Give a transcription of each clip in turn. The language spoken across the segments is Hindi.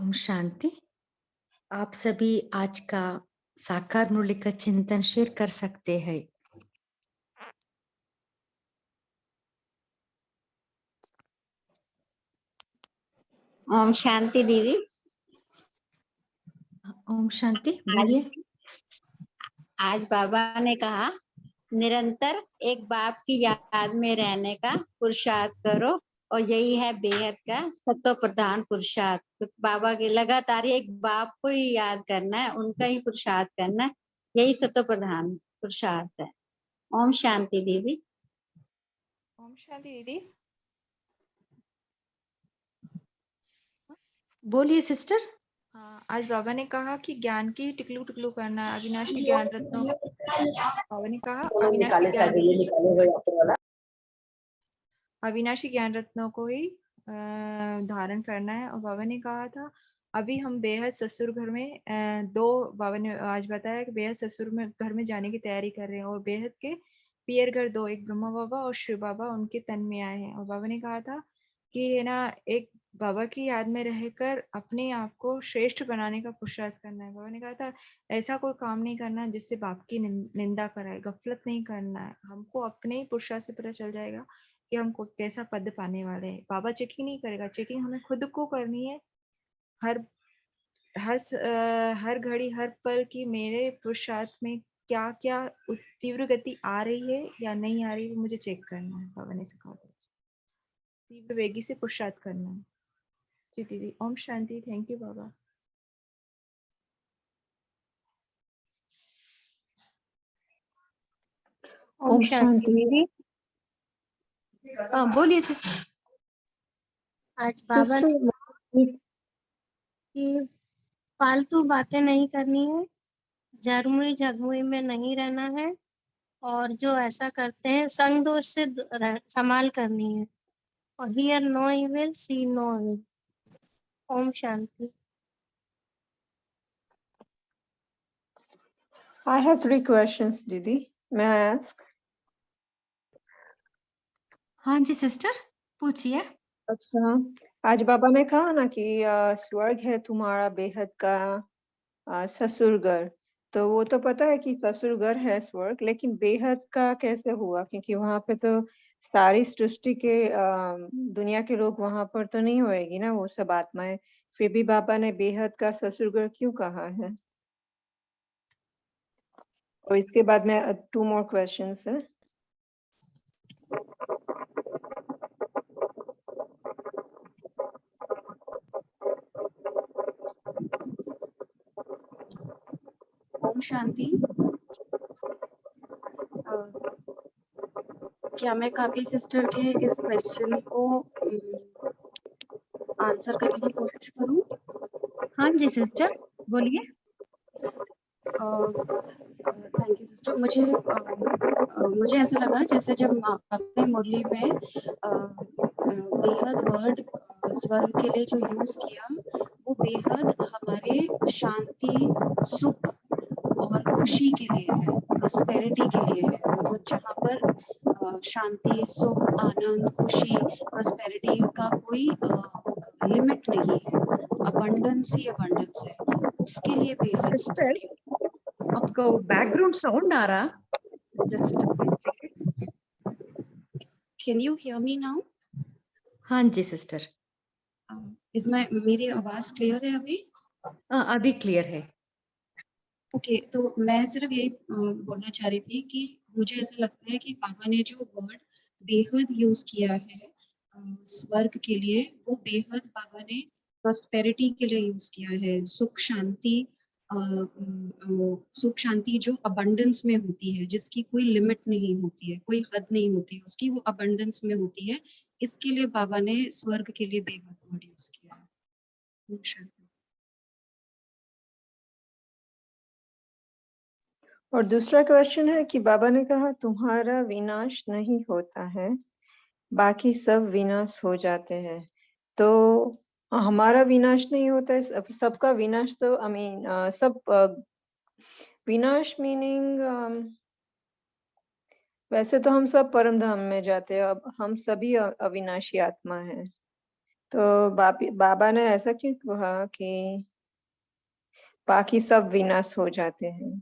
ओम शांति। आप सभी आज का साकार मूल्य का चिंतन शेयर कर सकते हैं। ओम शांति दीदी। ओम शांति, आज बोलिए। आज बाबा ने कहा निरंतर एक बाप की याद में रहने का पुरुषार्थ करो और यही है बेहद का सत्व प्रधान पुरुषार्थ। तो बाबा के लगातार एक बाप को ही याद करना है, उनका ही पुरुषार्थ करना है, यही सत्व प्रधान पुरुषार्थ है। ओम शांति दीदी। ओम शांति दीदी। बोलिए सिस्टर। हाँ, आज बाबा ने कहा कि ज्ञान की टिकलू टिकलू करना है, अविनाशी ज्ञान रत्नों। बाबा ने कहा अविनाशी ज्ञान रत्नों को ही धारण करना है। और बाबा ने कहा था अभी हम बेहद ससुर घर में बाबा ने आज बताया कि बेहद ससुर में घर में जाने की तैयारी कर रहे हैं और बेहद के पियर घर दो, एक ब्रह्मा बाबा और शिव बाबा उनके तन में आए हैं। और बाबा ने कहा था कि है ना, एक बाबा की याद में रहकर अपने आप को श्रेष्ठ बनाने का पुरुषार्थ करना है। बाबा ने कहा था ऐसा कोई काम नहीं करना जिससे बाप की निंदा कराए, गफलत नहीं करना है। हमको अपने ही पुरुषार्थ से पता चल जाएगा कि हम कैसा पद पाने वाले हैं। बाबा चेकिंग नहीं करेगा, चेकिंग हमें खुद को करनी है। हर हर घड़ी हर पल की मेरे पुरुषार्थ में क्या क्या तीव्र गति आ रही है या नहीं आ रही है, मुझे चेक करना है। बाबा ने सिखा दिया तीव्र वेगी से पुरुषार्थ करना है। जी दीदी। ओम शांति। थैंक यू बाबा। ओम शांति दीदी। बोलिए सिस्टर। आज बाबा ने कि फालतू बातें नहीं करनी है, जरमुई झगमुई में नहीं रहना है और जो ऐसा करते हैं संग दोष से संभाल करनी है। और hear no evil, see no evil. ओम शांति। I have 3 questions, Didi. May I ask? हाँ जी सिस्टर, पूछिए। अच्छा, आज बाबा ने कहा ना कि स्वर्ग है तुम्हारा बेहद का ससुर घर। तो वो तो पता है कि ससुर घर है स्वर्ग, लेकिन बेहद का कैसे हुआ? क्योंकि वहां पे तो सारी सृष्टि के दुनिया के लोग वहां पर तो नहीं होएगी ना वो सब आत्माएं। फिर भी बाबा ने बेहद का ससुर घर क्यों कहा है? और इसके बाद में 2 more questions है। ओम शांति। क्या मैं काफी सिस्टर के इस क्वेश्चन को आंसर करने की कोशिश करूं? हाँ जी सिस्टर, बोलिए। Thank you sister. मुझे ऐसा लगा जैसे जब आपने मुरली में बेहद वर्ड स्वर्ग के लिए जो यूज किया, वो बेहद हमारे शांति, सुख और खुशी के लिए है, प्रॉस्पेरिटी के लिए है। मतलब जहाँ पर शांति, सुख, आनंद, खुशी, प्रॉस्पेरिटी का कोई लिमिट नहीं है, अबंडेंस ही अबंडेंस है, उसके लिए बेहद सिस्टर, आपको बैकग्राउंड साउंड आ रहा? Just can you hear me now? हाँ जी सिस्टर। मेरी आवाज क्लियर है अभी? अभी क्लियर है। ओके, तो मैं सिर्फ यही बोलना चाह रही थी कि मुझे ऐसा लगता है कि बाबा ने जो वर्ड बेहद यूज किया है स्वर्ग के लिए, वो बेहद बाबा ने प्रॉस्पेरिटी के लिए यूज किया है। सुख शांति, सुख शांति जो अबंडेंस में होती है, जिसकी कोई लिमिट नहीं होती है, कोई हद नहीं होती है उसकी, वो अबंडेंस में होती है। इसके लिए बाबा ने स्वर्ग के लिए बेहद वर्ड यूज किया है। और दूसरा क्वेश्चन है कि बाबा ने कहा तुम्हारा विनाश नहीं होता है, बाकी सब विनाश हो जाते हैं। तो हमारा विनाश नहीं होता है, सबका विनाश तो सब विनाश मीनिंग वैसे तो हम सब परम धाम में जाते हैं। अब हम सभी अविनाशी आत्मा हैं, तो बाबा ने ऐसा क्यों कहा कि बाकी सब विनाश हो जाते हैं?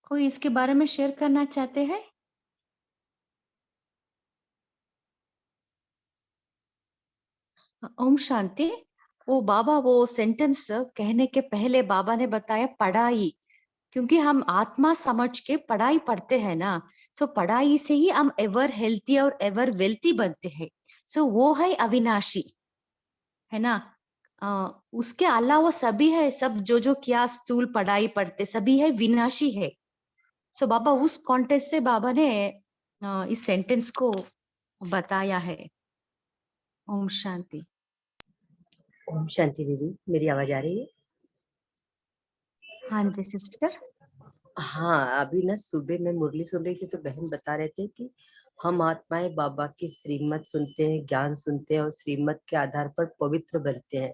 कोई इसके बारे में शेयर करना चाहते हैं? ओम शांति। वो बाबा वो सेंटेंस कहने के पहले बाबा ने बताया पढ़ाई, क्योंकि हम आत्मा समझ के पढ़ाई पढ़ते हैं ना, सो पढ़ाई से ही हम एवर हेल्थी और एवर वेल्थी बनते हैं। सो वो है अविनाशी, है ना। उसके अलावा सभी है, सब जो किया स्थूल पढ़ाई पढ़ते सभी है विनाशी है। सो बाबा उस कॉन्टेक्स्ट से बाबा ने इस सेंटेंस को बताया है। ओम शांति। ओम शांति दीदी, मेरी आवाज आ रही है? हाँ जी सिस्टर। हाँ, अभी ना सुबह मैं मुरली सुन रही थी तो बहन बता रहे थे कि हम आत्माएं बाबा की श्रीमत सुनते हैं, ज्ञान सुनते हैं और श्रीमत के आधार पर पवित्र बनते हैं।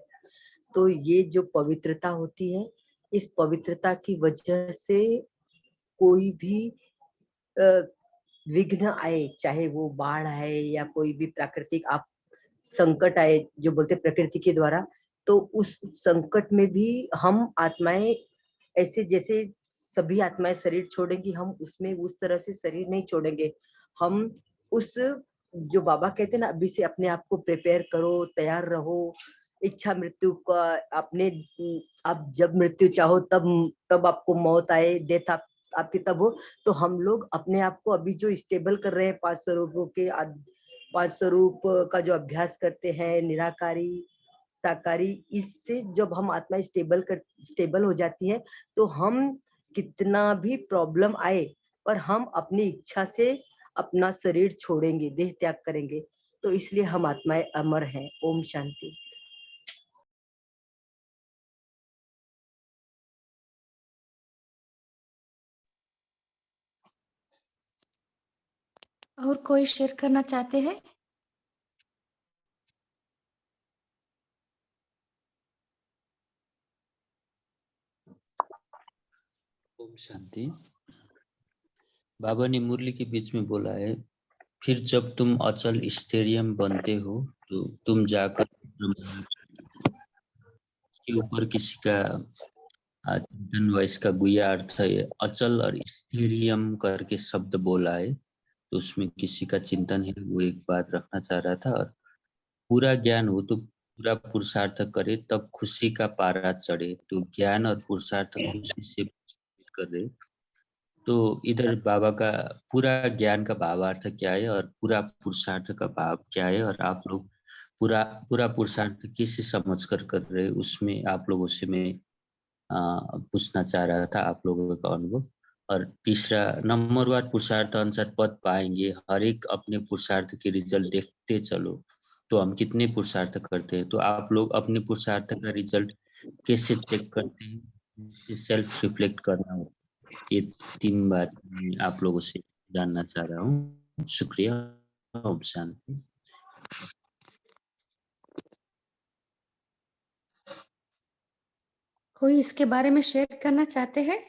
तो ये जो पवित्रता होती है, इस पवित्रता की वजह से कोई भी विघ्न आए, चाहे वो बाढ़ आए या कोई भी प्राकृतिक आप संकट आए, जो बोलते प्रकृति के द्वारा, तो उस संकट में भी हम आत्माएं ऐसे जैसे सभी आत्माएं शरीर छोड़ेंगी, हम उसमें उस तरह से शरीर नहीं छोड़ेंगे। हम उस जो बाबा कहते हैं ना, अभी से अपने आप को प्रिपेयर करो, तैयार रहो, इच्छा मृत्यु का अपने, आप जब मृत्यु चाहो तब आपको मौत आए, डेथ आपकी तब हो। तो हम लोग अपने आप को अभी जो स्टेबल कर रहे हैं 5 स्वरूपों के 5 स्वरूप का जो अभ्यास करते हैं, निराकारी साकारी, इससे जब हम आत्मा स्टेबल हो जाती है तो हम कितना भी प्रॉब्लम आए पर हम अपनी इच्छा से अपना शरीर छोड़ेंगे, देह त्याग करेंगे। तो इसलिए हम आत्माएं अमर हैं। ओम शांति। और कोई शेयर करना चाहते हैं? ओम शांति। बाबा ने मुरली के बीच में बोला है, फिर जब तुम अचल स्टेरियम बनते हो तो तुम जाकर के ऊपर किसी का चिंतन व इसका गुया अर्थ है अचल और स्टेरियम करके शब्द बोला है, तो उसमें किसी का चिंतन है, वो एक बात रखना चाह रहा था। और पूरा ज्ञान हो तो पूरा पुरुषार्थ करे तब खुशी का पारा चढ़े, तो ज्ञान और पुरुषार्थ खुशी से करे। तो इधर बाबा का पूरा ज्ञान का भावार्थ क्या है और पूरा पुरुषार्थ का भाव क्या है, और आप लोग पूरा पुरुषार्थ किस समझ कर रहे हैं, उसमें आप लोगों से मैं पूछना चाह रहा था, आप लोगों का अनुभव। और तीसरा, नंबरवार पुरुषार्थ अनुसार पद पाएंगे, हर एक अपने पुरुषार्थ के रिजल्ट देखते चलो, तो हम कितने पुरुषार्थ करते हैं, तो आप लोग अपने पुरुषार्थ का रिजल्ट कैसे चेक करते हैं, सेल्फ रिफ्लेक्ट करना हो। ये 3 बात मैं आप लोगों से जानना चाह रहा हूँ। शुक्रिया। ओम शांति। कोई इसके बारे में शेयर करना चाहते हैं?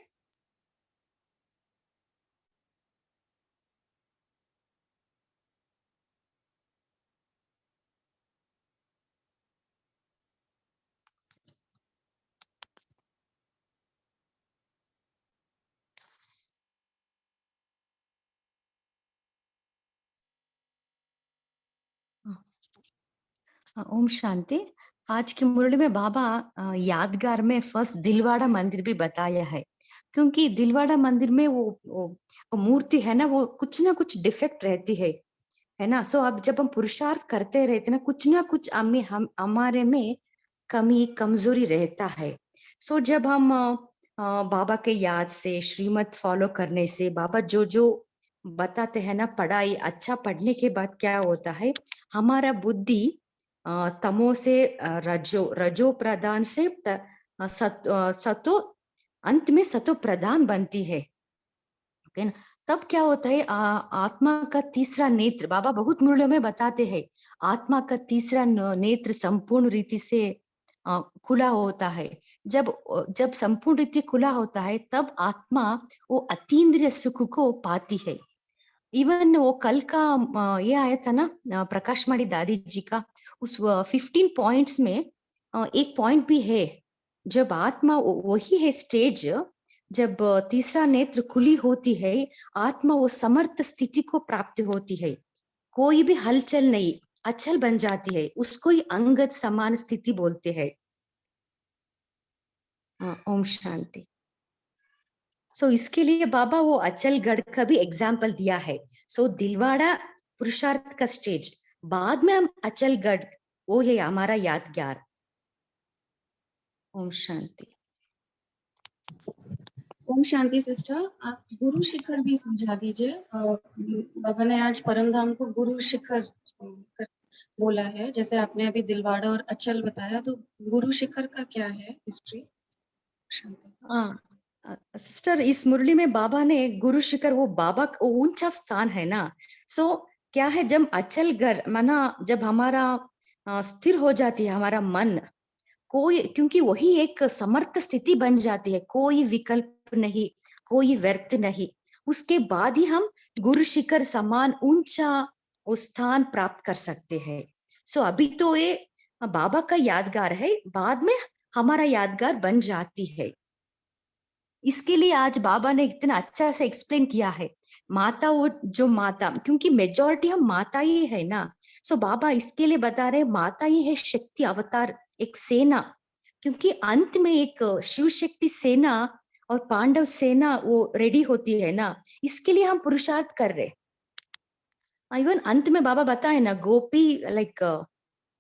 ओम शांति। आज की मुरली में बाबा यादगार में फर्स्ट दिलवाड़ा मंदिर भी बताया है, क्योंकि दिलवाड़ा मंदिर में वो मूर्ति है ना, वो कुछ ना कुछ डिफेक्ट रहती है ना। सो अब जब हम पुरुषार्थ करते रहते ना कुछ हम हमारे में कमी कमजोरी रहता है। सो जब हम बाबा के याद से श्रीमत फॉलो करने से, बाबा जो बताते हैं ना, पढ़ाई अच्छा पढ़ने के बाद क्या होता है, हमारा बुद्धि तमो से रजो प्रधान से सतो अंत में सतो प्रधान बनती है। ओके ना। तब क्या होता है, आत्मा का तीसरा नेत्र, बाबा बहुत मुरलियों में बताते हैं, आत्मा का तीसरा नेत्र संपूर्ण रीति से खुला होता है। जब संपूर्ण रीति खुला होता है तब आत्मा वो अतीन्द्रिय सुख को पाती है। इवन वो कल का ये आया था ना प्रकाशमाणी दादी जी का, उस 15 पॉइंट्स में एक पॉइंट भी है, जब आत्मा वही है स्टेज, जब तीसरा नेत्र खुली होती है, आत्मा वो समर्थ स्थिति को प्राप्त होती है, कोई भी हलचल नहीं, अचल बन जाती है, उसको ही अंगत समान स्थिति बोलते हैं। ओम शांति। सो इसके लिए बाबा वो अचलगढ़ का भी एग्जाम्पल दिया है। सो दिलवाड़ा पुरुषार्थ का स्टेज, बाद में हम अचलगढ़, वो है हमारा यादगार। ओम शांति। ओम शांति सिस्टर, आप गुरु शिखर भी समझा दीजिए। बाबा ने आज परमधाम को गुरु शिखर बोला है, जैसे आपने अभी दिलवाड़ा और अचल बताया, तो गुरु शिखर का क्या है हिस्ट्री? सिस्टर, इस मुरली में बाबा ने गुरु शिखर, वो बाबा का ऊंचा स्थान है ना। सो क्या है, जब अचलगढ़ माना, जब हमारा स्थिर हो जाती है हमारा मन, कोई, क्योंकि वही एक समर्थ स्थिति बन जाती है, कोई विकल्प नहीं, कोई व्यर्थ नहीं, उसके बाद ही हम गुरु शिखर समान ऊंचा वो स्थान प्राप्त कर सकते हैं। सो अभी तो ये बाबा का यादगार है, बाद में हमारा यादगार बन जाती है। इसके लिए आज बाबा ने इतना अच्छा से एक्सप्लेन किया है। माता, वो जो माता, क्योंकि मेजॉरिटी हम माता ही है ना, सो बाबा इसके लिए बता रहे माता ही है शक्ति अवतार, एक सेना, क्योंकि अंत में एक शिव शक्ति सेना और पांडव सेना वो रेडी होती है ना, इसके लिए हम पुरुषार्थ कर रहे। इवन अंत में बाबा बताए ना, गोपी लाइक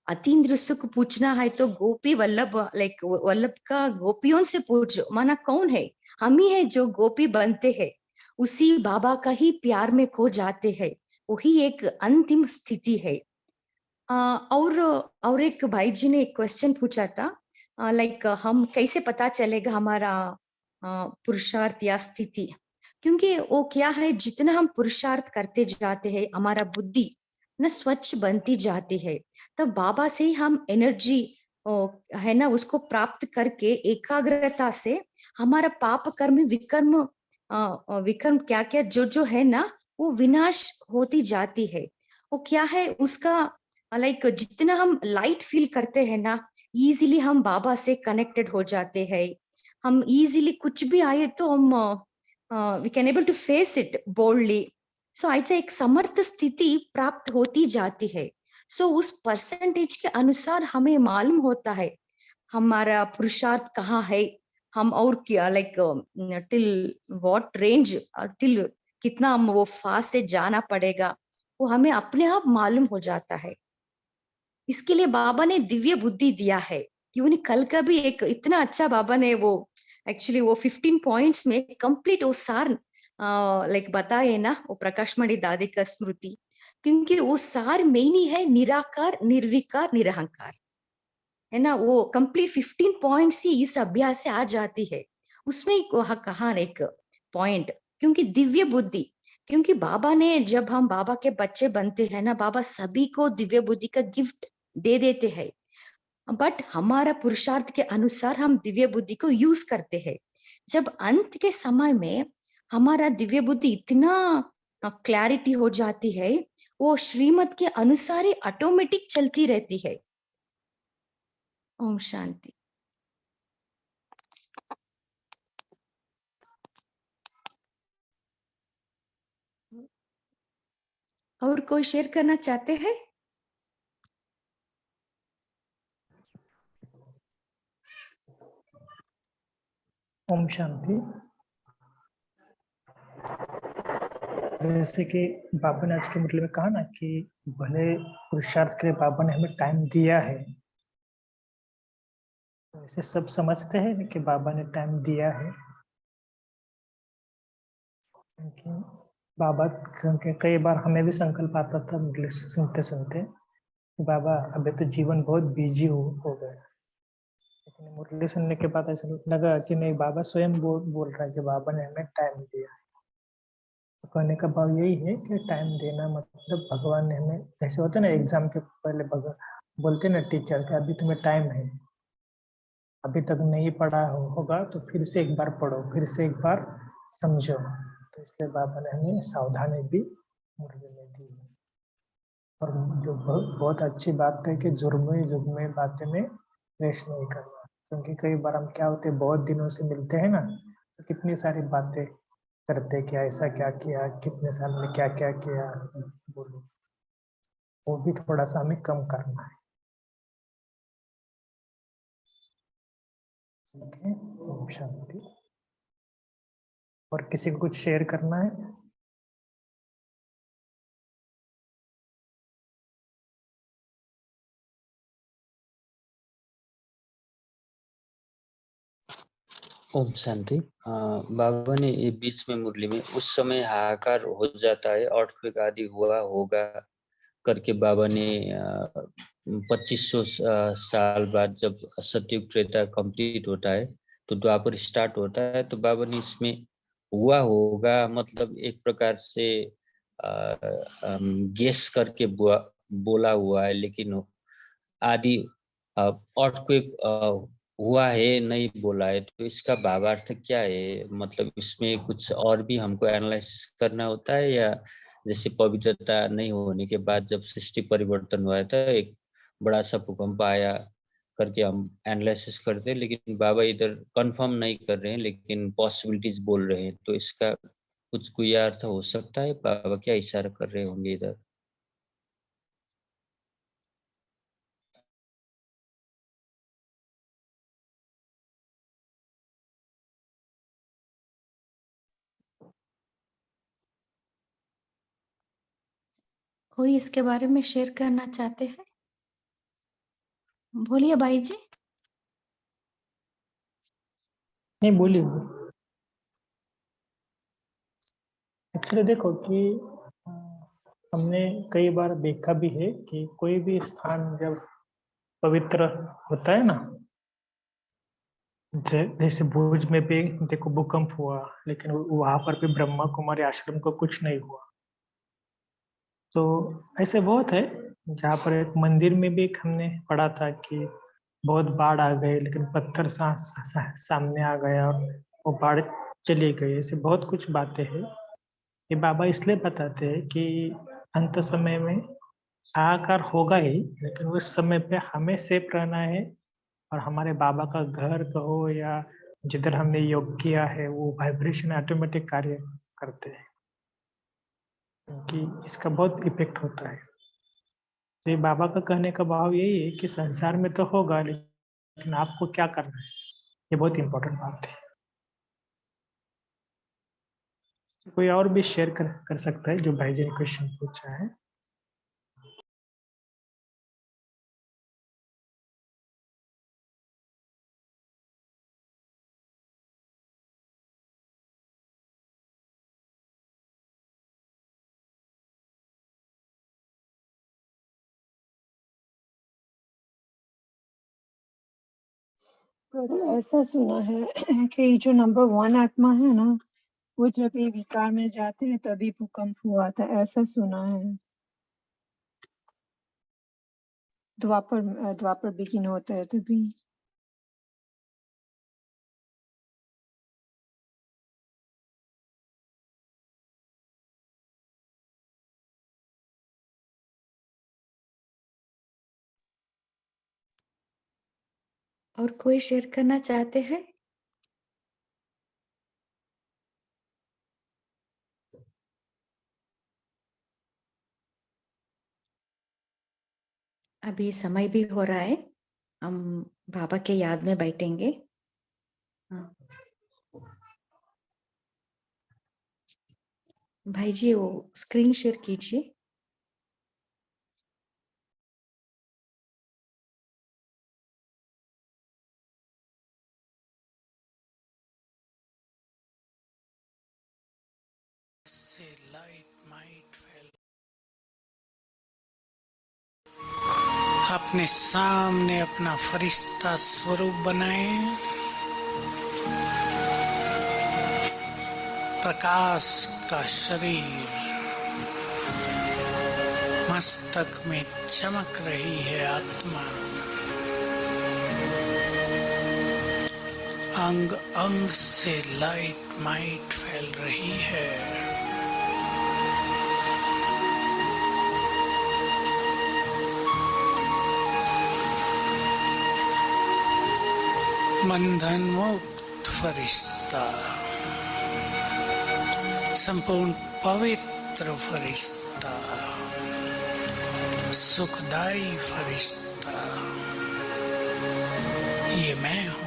अतीन्द्र सुख पूछना है तो गोपी वल्लभ, लाइक वल्लभ का गोपियों से पूछो, माना कौन है, हम ही है जो गोपी बनते हैं, उसी बाबा का ही प्यार में खो जाते हैं, वही एक अंतिम स्थिति है। और एक भाई जी ने एक क्वेश्चन पूछा था, लाइक हम कैसे पता चलेगा हमारा पुरुषार्थ या स्थिति, क्योंकि वो क्या है, जितना हम पुरुषार्थ करते जाते हैं हमारा बुद्धि न स्वच्छ बनती जाती है, तब बाबा से ही हम एनर्जी है ना उसको प्राप्त करके एकाग्रता से हमारा पाप कर्म विकर्म विकर्म क्या क्या जो है ना, वो विनाश होती जाती है। वो क्या है उसका, लाइक जितना हम लाइट फील करते हैं ना, इजीली हम बाबा से कनेक्टेड हो जाते हैं, हम इजीली कुछ भी आए तो हम we can able to face it boldly. So ऐसे एक समर्थ स्थिति प्राप्त होती जाती है। सो उस परसेंटेज के अनुसार हमें मालूम होता है हमारा पुरुषार्थ कहाँ है, हम और क्या, like till what range, till कितना हम वो फास्ट से जाना पड़ेगा, वो हमें अपने आप मालूम हो जाता है। इसके लिए बाबा ने दिव्य बुद्धि दिया है। क्यों नहीं, कल का भी एक इतना अच्छा बाबा ने वो एक्चुअली वो 15 पॉइंट्स में कंप्लीट वो सार लाइक बताए ना, वो प्रकाशमणि दादी का स्मृति, क्योंकि वो सार मेन ही है निराकार निर्विकार निरहंकार, है ना, वो कंप्लीट 15 पॉइंट्स ही इस अभ्यास से आ जाती है। उसमें कहा एक पॉइंट, क्योंकि दिव्य बुद्धि, क्योंकि बाबा ने, जब हम बाबा के बच्चे बनते हैं ना, बाबा सभी को दिव्य बुद्धि का गिफ्ट दे देते हैं, बट हमारा पुरुषार्थ के अनुसार हम दिव्य बुद्धि को यूज करते हैं। जब अंत के समय में हमारा दिव्य बुद्धि इतना क्लैरिटी हो जाती है, वो श्रीमत के अनुसार ही ऑटोमेटिक चलती रहती है। ओम शांति। और कोई शेयर करना चाहते हैं? ओम शांति। जैसे कि बाबा ने आज के मुरली में कहा ना कि भले पुरुषार्थ के लिए बाबा ने हमें टाइम दिया है, तो ऐसे सब समझते हैं कि बाबा ने टाइम दिया है, क्योंकि बाबा क्योंकि कई बार हमें भी संकल्प आता था मुरली सुनते सुनते कि बाबा अभी तो जीवन बहुत बिजी हो गया, लेकिन मुरली सुनने के बाद ऐसा लगा कि नहीं, बाबा स्वयं बोल रहा है कि बाबा ने हमें टाइम दिया। तो कहने का भाव यही है कि टाइम देना मतलब भगवान ने हमें, जैसे होता है ना एग्जाम के पहले भगवान बोलते ना टीचर कि अभी तुम्हें टाइम है, अभी तक नहीं पढ़ा होगा तो फिर से एक बार पढ़ो, फिर से एक बार समझो। तो इसलिए बाबा ने हमें सावधानी भी मुरली में दी। और जो बहुत अच्छी बात है कि जुर्मे बातें में रेश नहीं करना, क्योंकि कई बार हम क्या होते हैं, बहुत दिनों से मिलते हैं ना, तो कितनी सारी बातें करते, क्या ऐसा क्या किया, कितने साल में क्या क्या किया, बोलो, वो भी थोड़ा सा हमें कम करना है। ठीक है, ओम शांति। और किसी को कुछ शेयर करना है? ओम शांति। बाबा ने ये बीच में मुरली में उस समय हाहाकार हो जाता है, अर्थक्वेक आदि हुआ होगा करके बाबा ने 2500 साल बाद जब सतयुग त्रेता कंप्लीट होता है तो द्वापर स्टार्ट होता है, तो बाबा ने इसमें हुआ होगा मतलब एक प्रकार से गेस करके बोला हुआ है, लेकिन आदि अर्थक्वेक हुआ है नहीं बोला है। तो इसका भावार्थ क्या है, मतलब इसमें कुछ और भी हमको एनालिसिस करना होता है, या जैसे पवित्रता नहीं होने के बाद जब सृष्टि परिवर्तन हुआ था, एक बड़ा सा भूकंप आया करके हम एनालिसिस करते हैं, लेकिन बाबा इधर कंफर्म नहीं कर रहे हैं, लेकिन पॉसिबिलिटीज बोल रहे हैं। तो इसका कुछ कोई अर्थ हो सकता है, बाबा क्या इशारा कर रहे होंगे इधर? कोई इसके बारे में शेयर करना चाहते हैं? बोलिए भाई जी। नहीं, बोलिए। एक्चुअली देखो कि हमने कई बार देखा भी है कि कोई भी स्थान जब पवित्र होता है ना, जैसे भुज में भी देखो भूकंप हुआ, लेकिन वहां पर भी ब्रह्मा कुमारी आश्रम को कुछ नहीं हुआ। तो ऐसे बहुत है, जहाँ पर एक मंदिर में भी एक हमने पढ़ा था कि बहुत बाढ़ आ गई, लेकिन पत्थर सामने आ गया और वो बाढ़ चली गई। ऐसे बहुत कुछ बातें हैं। ये बाबा इसलिए बताते हैं कि अंत समय में हाहाकार होगा ही, लेकिन उस समय पे हमें सेफ रहना है, और हमारे बाबा का घर कहो या जिधर हमने योग किया है वो वाइब्रेशन ऑटोमेटिक कार्य करते हैं, क्योंकि इसका बहुत इफेक्ट होता है। तो ये बाबा का कहने का भाव यही है कि संसार में तो होगा, लेकिन आपको क्या करना है, ये बहुत इंपॉर्टेंट बात है। कोई और भी शेयर कर सकता है जो भाई जी ने क्वेश्चन पूछा है? ब्रदर, ऐसा सुना है कि जो नंबर 1 आत्मा है ना, वो जब ये विकार में जाते हैं तभी भूकंप हुआ था, ऐसा सुना है। द्वापर बिगिन होता है तभी। और कोई शेयर करना चाहते हैं? अभी समय भी हो रहा है, हम बाबा के याद में बैठेंगे। हाँ। भाई जी वो स्क्रीन शेयर कीजिए। अपने सामने अपना फरिश्ता स्वरूप बनाए, प्रकाश का शरीर, मस्तक में चमक रही है आत्मा। अंग अंग से लाइट माइट फैल रही है। बंधन मुक्त फरिश्ता, संपूर्ण पवित्र फरिश्ता, सुखदाई फरिश्ता, ये मैं हूँ।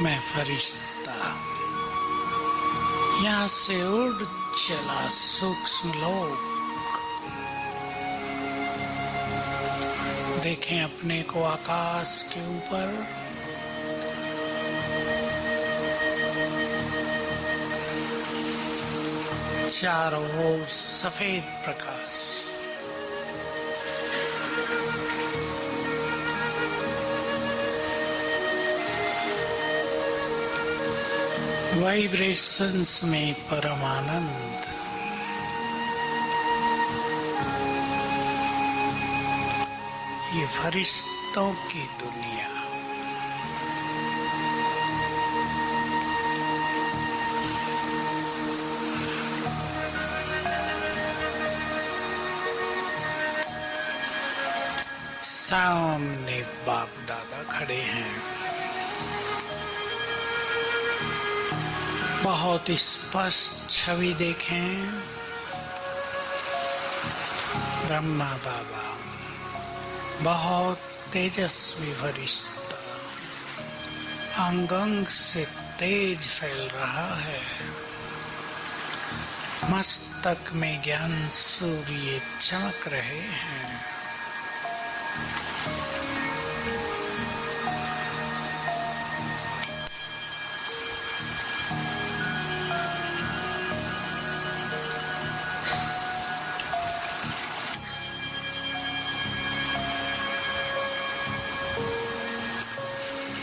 मैं फरिश्ता यहाँ से उड़ चला सूक्ष्म लोक। देखें अपने को आकाश के ऊपर, चारों ओर सफेद प्रकाश। वाइब्रेशंस में परम आनंद। ये फरिश्तों की दुनिया। सामने बाप दादा खड़े हैं। बहुत स्पष्ट छवि देखें। ब्रह्मा बाबा, बहुत तेजस्वी फरिश्ता, अंग अंग से तेज फैल रहा है। मस्तक में ज्ञान सूर्य चमक रहे हैं।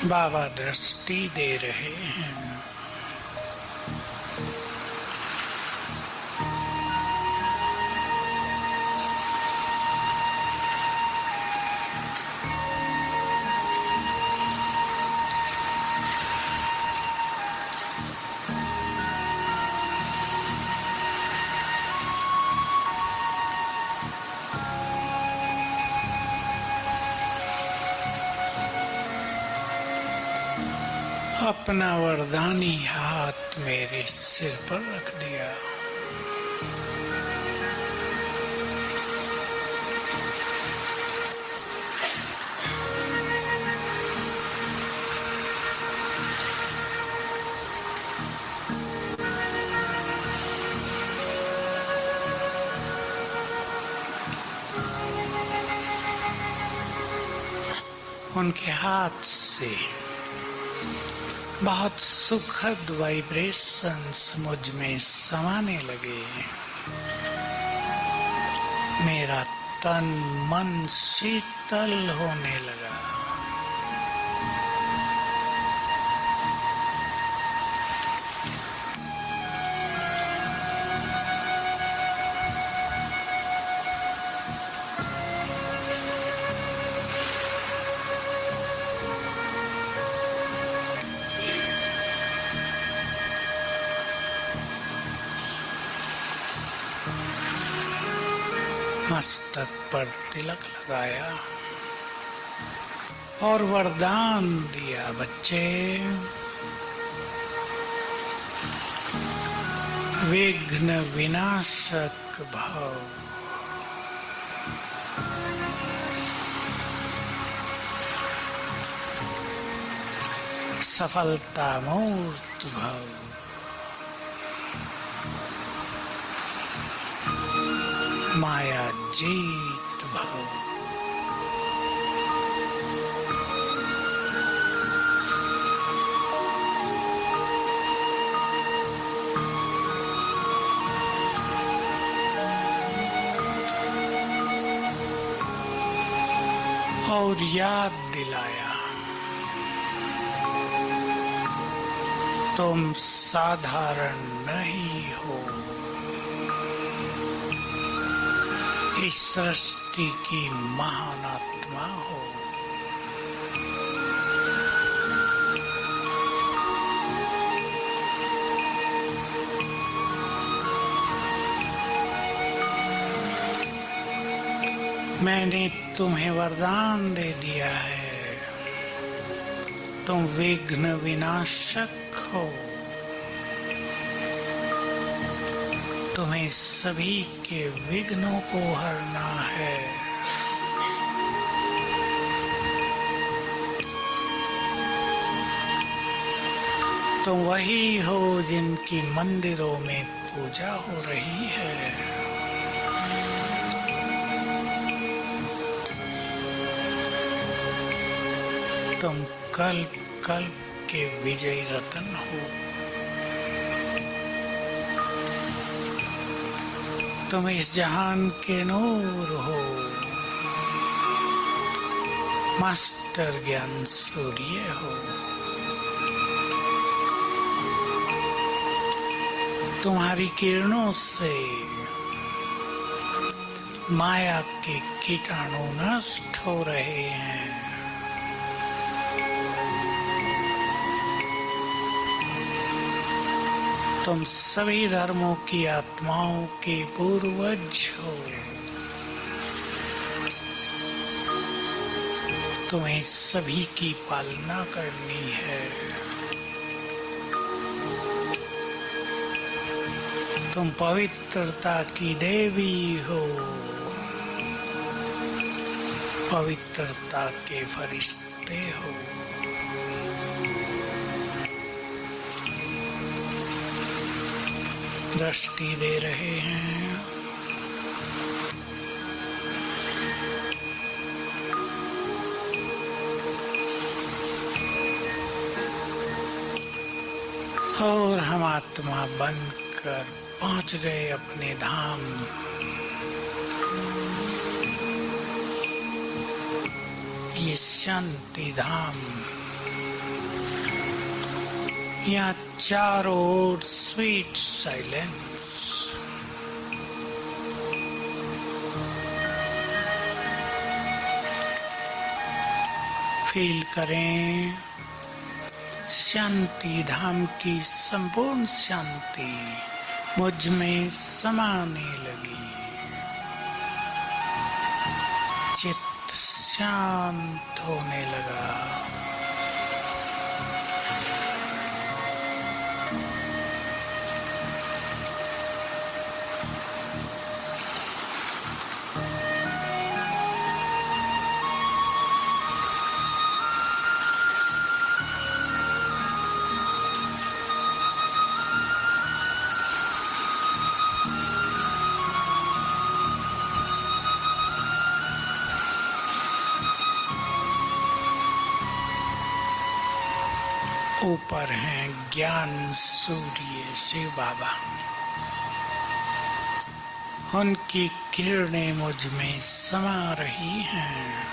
बाबा दृष्टि दे रहे हैं। अपना वरदानी हाथ मेरे सिर पर रख दिया। उनके हाथ से बहुत सुखद वाइब्रेशंस मुझ में समाने लगे। मेरा तन मन शीतल होने लगा। मस्तक पर तिलक लगाया और वरदान दिया, बच्चे विघ्न विनाशक भव। सफलता मूर्त भव। माया जीत भव। और याद दिलाया तुम साधारण नहीं हो, इस सृष्टि की महान आत्मा हो। मैंने तुम्हें वरदान दे दिया है, तुम विघ्न विनाशक हो। तुम्हें सभी के विघ्नों को हरना है। तुम वही हो जिनकी मंदिरों में पूजा हो रही है। तुम कल्प कल्प के विजयी रतन हो। तुम इस जहान के नूर हो, मास्टर ज्ञान सूर्य हो। तुम्हारी किरणों से माया के कीटाणु नष्ट हो रहे हैं। तुम सभी धर्मों की आत्माओं के पूर्वज हो। तुम्हें सभी की पालना करनी है। तुम पवित्रता की देवी हो, पवित्रता के फरिश्ते हो। दृष्टि दे रहे हैं। और हम आत्मा बनकर पहुंच गए अपने धाम। ये शांति धाम, यहाँ चारों ओर स्वीट साइलेंस। फील करें शांति धाम की संपूर्ण शांति मुझ में समाने लगी। चित्त शांत होने लगा। ऊपर हैं ज्ञान सूर्य शिव बाबा। उनकी किरणें मुझ में समा रही हैं।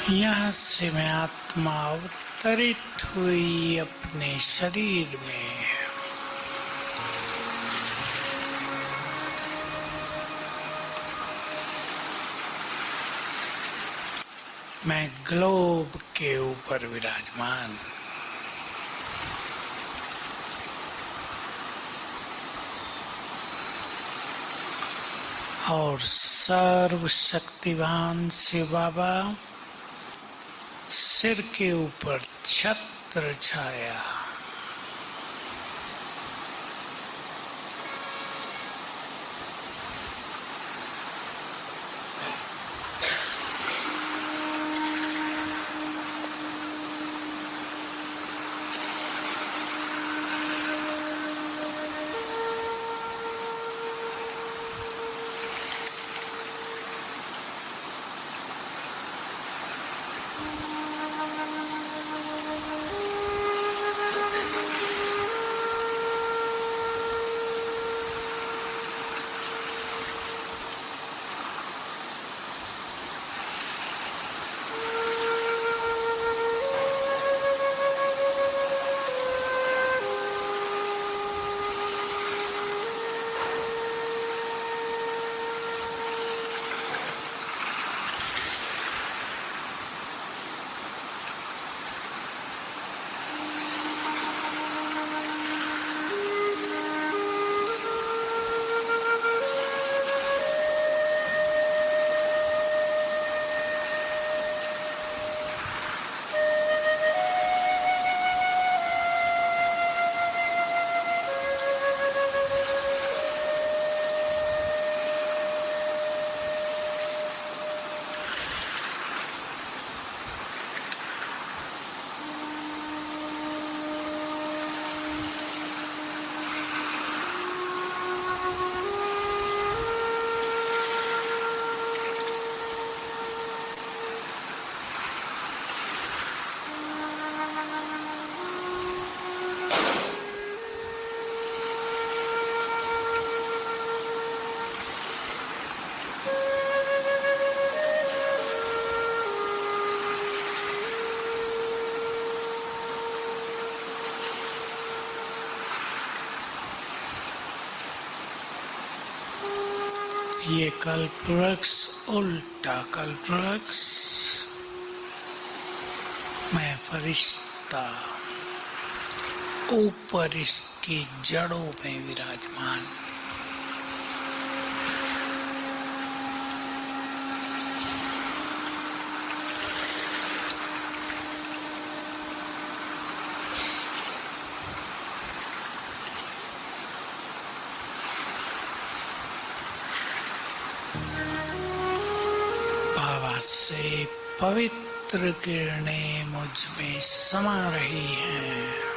यहाँ से मैं आत्मा अवतरित हुई अपने शरीर में। मैं ग्लोब के ऊपर विराजमान, और सर्वशक्तिवान शिव बाबा सिर के ऊपर छत्र छाया। ये कल्पवृक्ष, उल्टा कल्पवृक्ष, मैं फरिश्ता ऊपर इसकी जड़ों में विराजमान। बाबा से पवित्र किरणें मुझ में समा रही हैं।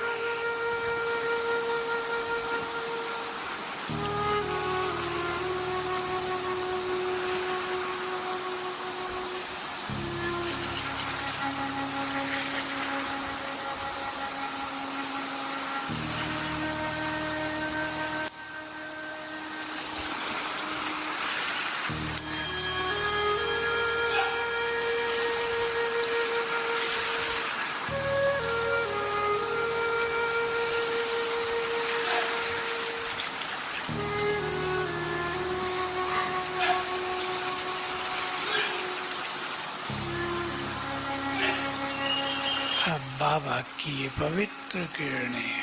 अब बाबा की ये पवित्र किरणें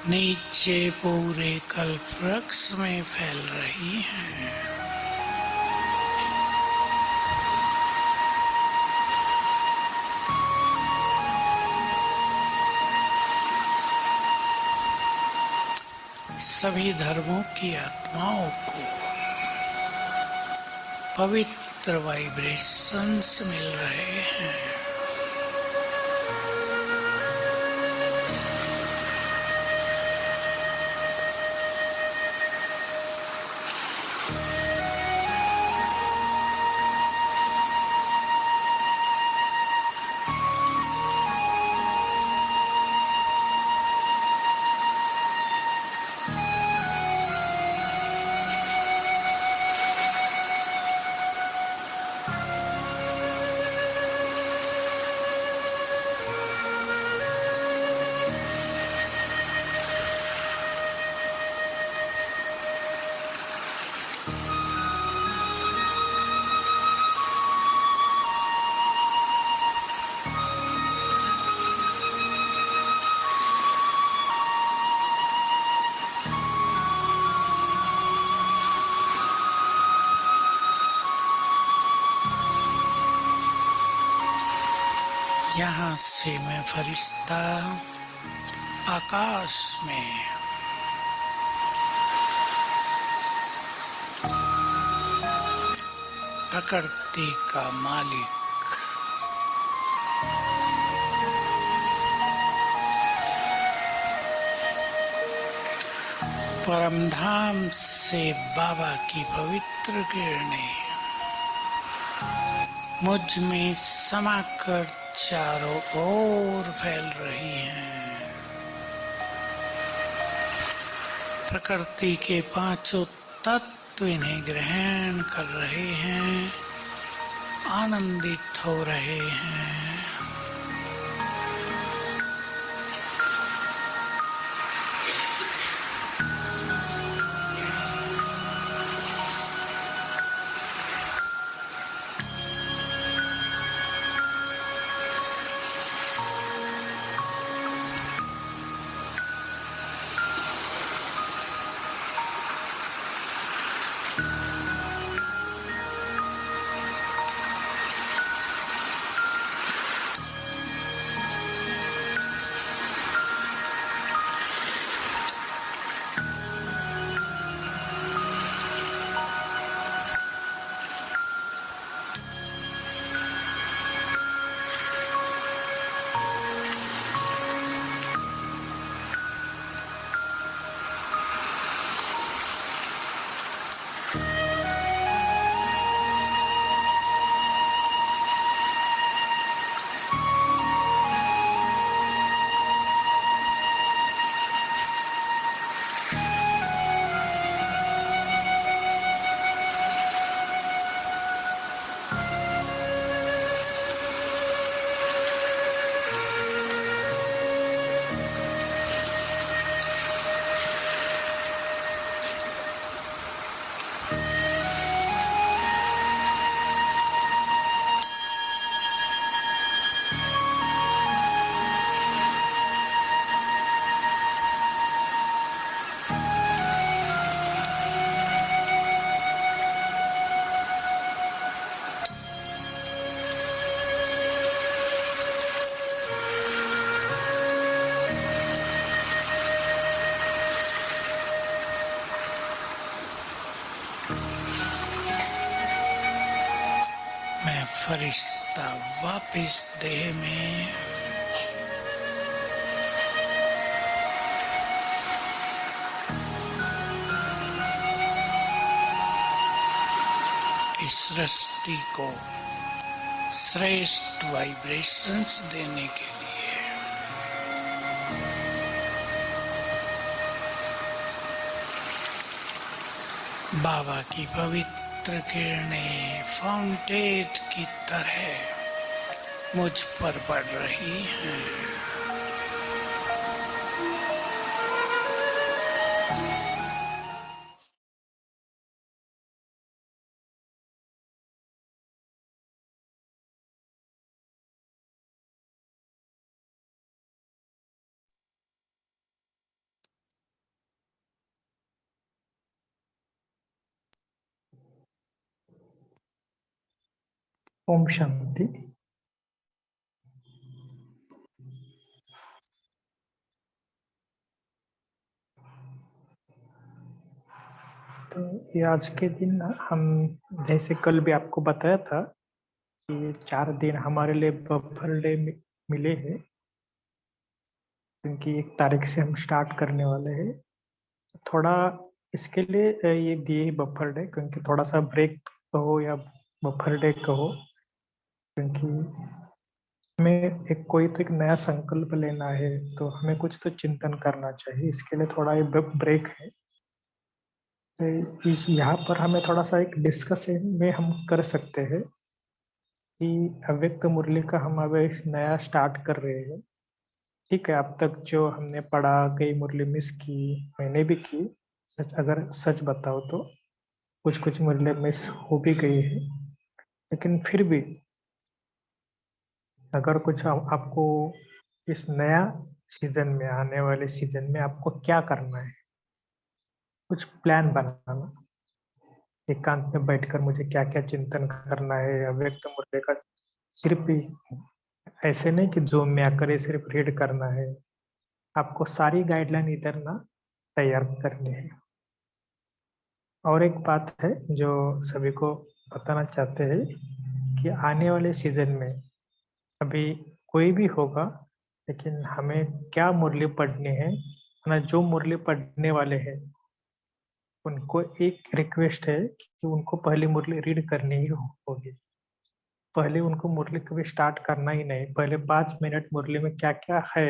नीचे पूरे कल्पवृक्ष में फैल रही हैं। सभी धर्मों की आत्माओं को पवित्र वाइब्रेशंस मिल रहे हैं। यहाँ से मैं फरिश्ता आकाश में, प्रकृति का मालिक, परमधाम से बाबा की पवित्र किरणें मुझ में समाकर चारों ओर फैल रही हैं। प्रकृति के पांचों तत्व इन्हें ग्रहण कर रहे हैं, आनंदित हो रहे हैं। मैं फरिश्ता वापिस देह में, इस सृष्टि को श्रेष्ठ वाइब्रेशंस देने के लिए बाबा की पवित्र किरणें फाउंटेन की तरह मुझ पर पड़ रही हैं। ओम शांति। तो ये आज के दिन हम जैसे कल भी आपको बताया था कि 4 दिन हमारे लिए बफर डे मिले हैं, क्योंकि 1 तारीख से हम स्टार्ट करने वाले हैं। थोड़ा इसके लिए ये दिए बफर डे, क्योंकि थोड़ा सा ब्रेक कहो या बफर डे कहो, क्योंकि हमें एक नया संकल्प लेना है, तो हमें कुछ तो चिंतन करना चाहिए। इसके लिए थोड़ा ये ब्रेक है। तो इस यहाँ पर हमें थोड़ा सा एक डिस्कशन में हम कर सकते हैं कि अव्यक्त मुरली का हम अब एक नया स्टार्ट कर रहे हैं। ठीक है, अब तक जो हमने पढ़ा, कई मुरली मिस की, मैंने भी की। अगर सच बताओ तो कुछ मुरली मिस हो भी गई है, लेकिन फिर भी अगर कुछ आपको इस नया सीजन में, आने वाले सीजन में आपको क्या करना है, कुछ प्लान बनाना, एकांत में बैठकर मुझे क्या क्या चिंतन करना है, अव्यक्त मुरली का सिर्फ ऐसे नहीं कि जूम में आकर ये सिर्फ रीड करना है, आपको सारी गाइडलाइन इधर ना तैयार करनी है। और एक बात है जो सभी को बताना चाहते हैं कि आने वाले सीजन में अभी कोई भी होगा, लेकिन हमें क्या मुरली पढ़नी है ना, जो मुरली पढ़ने वाले हैं उनको एक रिक्वेस्ट है कि उनको पहली मुरली रीड करनी ही होगी। पहले उनको मुरली कभी स्टार्ट करना ही नहीं, पहले 5 मिनट मुरली में क्या क्या है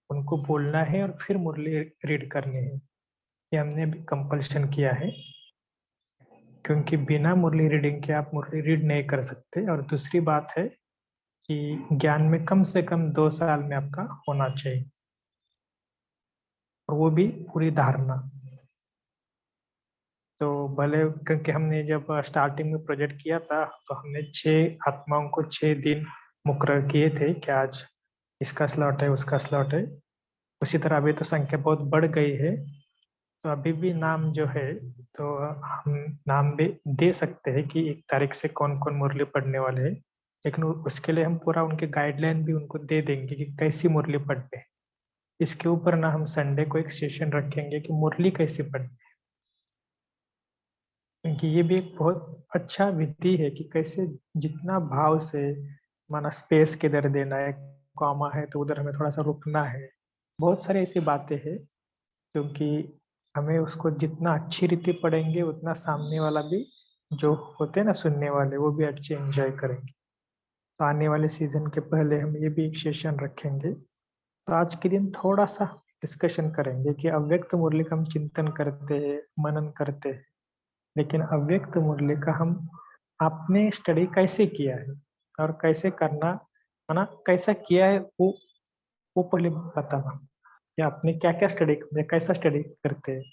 उनको बोलना है और फिर मुरली रीड करनी है। ये हमने भी कंपल्शन किया है, क्योंकि बिना मुरली रीडिंग के आप मुरली रीड नहीं कर सकते। और दूसरी बात है कि ज्ञान में कम से कम 2 साल में आपका होना चाहिए, और वो भी पूरी धारणा। तो भले, क्योंकि हमने जब स्टार्टिंग में प्रोजेक्ट किया था तो हमने 6 आत्माओं को 6 दिन मुकर्रर किए थे कि आज इसका स्लॉट है, उसका स्लॉट है। उसी तरह अभी तो संख्या बहुत बढ़ गई है, तो अभी भी नाम जो है तो हम नाम भी दे सकते हैं कि 1 तारीख से कौन कौन मुरली पढ़ने वाले हैं, लेकिन उसके लिए हम पूरा उनके गाइडलाइन भी उनको दे देंगे कि कैसी मुरली पढ़नी है। इसके ऊपर ना हम संडे को एक सेशन रखेंगे कि मुरली कैसे पढ़नी है, क्योंकि ये भी एक बहुत अच्छा विधि है कि कैसे जितना भाव से, माना स्पेस किधर देना है, कॉमा है तो उधर हमें थोड़ा सा रुकना है। बहुत सारी ऐसी बातें हैं, क्योंकि हमें उसको जितना अच्छी रीति पढ़ेंगे उतना सामने वाला भी जो होते हैं ना सुनने वाले, वो भी अच्छे एंजॉय करेंगे। तो आने वाले सीजन के पहले हम ये भी एक सेशन रखेंगे। तो आज के दिन थोड़ा सा डिस्कशन करेंगे कि अव्यक्त मुरली का हम चिंतन करते हैं, मनन करते हैं, लेकिन अव्यक्त मुरली का हम आपने स्टडी कैसे किया है और कैसे करना, है ना, कैसा किया है वो पहले बताना कि आपने क्या क्या स्टडी, कैसा स्टडी करते हैं।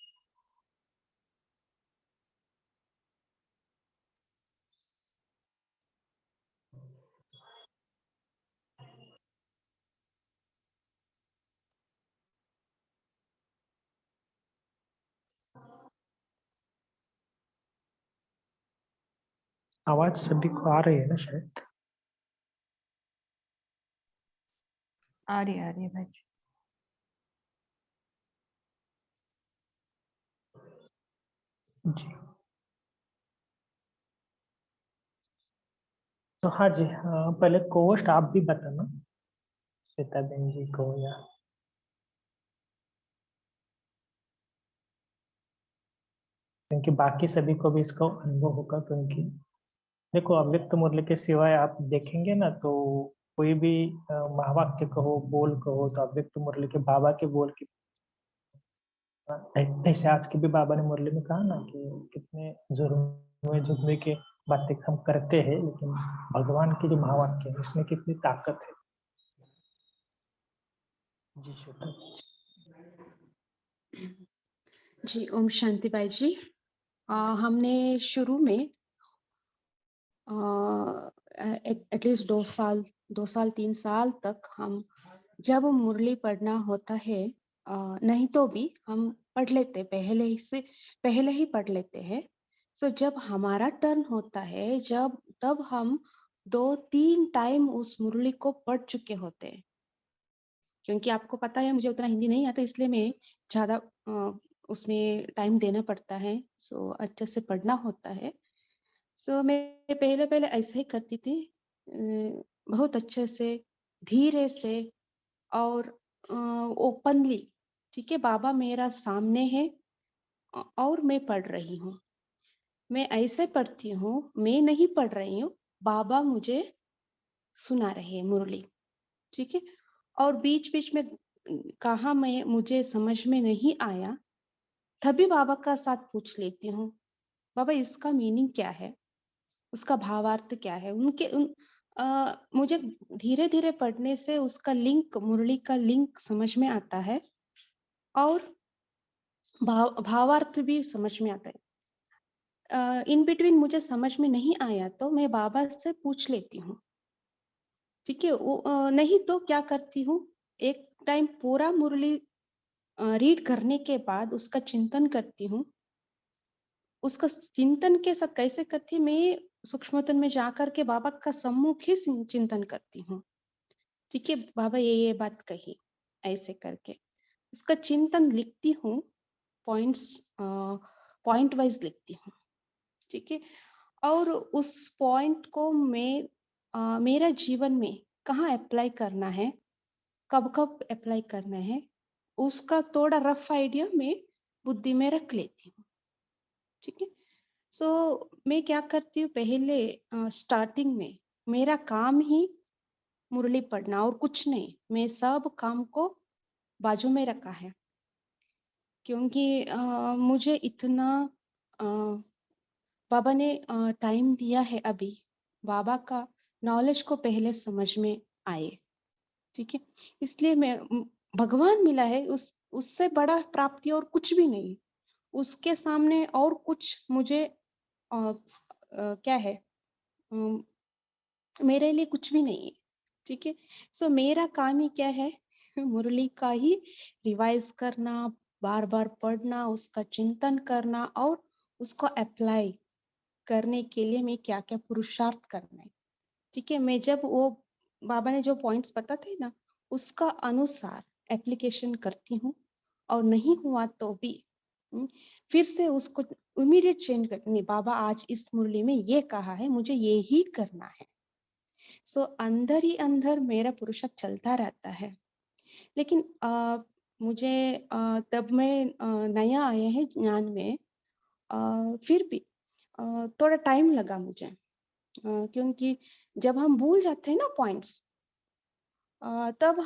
आवाज सभी को आ रही है ना शायद? आ रही है भाई। जी, तो हाँ जी, हाँ, पहले कोस्ट आप भी बताना, श्वेता बहन जी को, या क्योंकि बाकी सभी को भी इसका अनुभव होगा। क्योंकि देखो, अव्यक्त मुरली के सिवाय आप देखेंगे ना तो कोई भी महावाक्य कहो, बोल कहो, तो अव्यक्त मुरली के बाबा के बोल की, ऐसे आज के भी बाबा ने मुरली में कहा ना कि कितने जुर्मे जुर्मे के बातें हम करते हैं, लेकिन भगवान के जो महावाक्य है इसमें कितनी ताकत है। जी श्वेता। जी, ओम शांति बाई जी। हमने शुरू में एटलीस्ट 2 साल 3 साल तक हम जब मुरली पढ़ना होता है, नहीं तो भी हम पढ़ लेते, पहले ही पढ़ लेते हैं। सो जब हमारा टर्न होता है, तब हम 2-3 टाइम उस मुरली को पढ़ चुके होते हैं। क्योंकि आपको पता है मुझे उतना हिंदी नहीं आता, इसलिए मैं ज़्यादा उसमें टाइम देना पड़ता है। सो अच्छे से पढ़ना होता है। सो मैं पहले ऐसे ही करती थी, बहुत अच्छे से, धीरे से और ओपनली। ठीक है, बाबा मेरा सामने है और मैं पढ़ रही हूँ। मैं ऐसे पढ़ती हूँ, मैं नहीं पढ़ रही हूँ, बाबा मुझे सुना रहे हैं मुरली। ठीक है, और बीच-बीच में कहाँ मुझे समझ में नहीं आया, तभी बाबा का साथ पूछ लेती हूँ, बाबा इसका मीनिंग क्या है? उसका भावार्थ क्या है? मुझे धीरे-धीरे पढ़ने से उसका लिंक, मुरली का लिंक समझ में आता है और भावार्थ भी समझ में आता है। इन बिटवीन मुझे समझ में नहीं आया तो मैं बाबा से पूछ लेती हूँ। ठीक है, नहीं तो क्या करती हूँ, एक टाइम पूरा मुरली रीड करने के बाद उसका चिंतन करती हूँ। उसका चिंतन के साथ कैसे करती, मैं सूक्ष्मतन में जाकर के बाबा का सम्मुख ही चिंतन करती हूँ। ठीक है, बाबा ये बात कही ऐसे करके उसका चिंतन लिखती हूँ, पॉइंट वाइज लिखती हूँ। ठीक है, और उस पॉइंट को मैं मेरा जीवन में कहाँ अप्लाई करना है, कब कब अप्लाई करना है, उसका थोड़ा रफ आइडिया मैं बुद्धि में रख लेती हूँ। ठीक है, सो मैं क्या करती हूँ, पहले स्टार्टिंग में मेरा काम ही मुरली पढ़ना और कुछ नहीं, मैं सब काम को बाजू में रखा है, क्योंकि मुझे इतना अ, बाबा ने टाइम दिया है अभी, बाबा का नॉलेज को पहले समझ में आए। ठीक है, इसलिए भगवान मिला है, उससे बड़ा प्राप्ति और कुछ भी नहीं, उसके सामने और कुछ मुझे क्या है, अम, मेरे लिए कुछ भी नहीं है। ठीक है, सो मेरा काम ही क्या है, मुरली का ही रिवाइज करना, बार बार पढ़ना, उसका चिंतन करना और उसको अप्लाई करने के लिए मैं क्या क्या पुरुषार्थ करना है। ठीक है, मैं जब वो बाबा ने जो पॉइंट्स बताते ना, उसका अनुसार एप्लीकेशन करती हूँ, और नहीं हुआ तो भी फिर से उसको इमीडिएट चेंज करती नहीं, बाबा आज इस मुरली में ये कहा है, मुझे ये ही करना है। सो अंदर ही अंदर मेरा पुरुषार्थ चलता रहता है। लेकिन मुझे तब मैं नया आया है ज्ञान में, फिर भी थोड़ा टाइम लगा मुझे, क्योंकि जब हम भूल जाते हैं ना पॉइंट्स, तब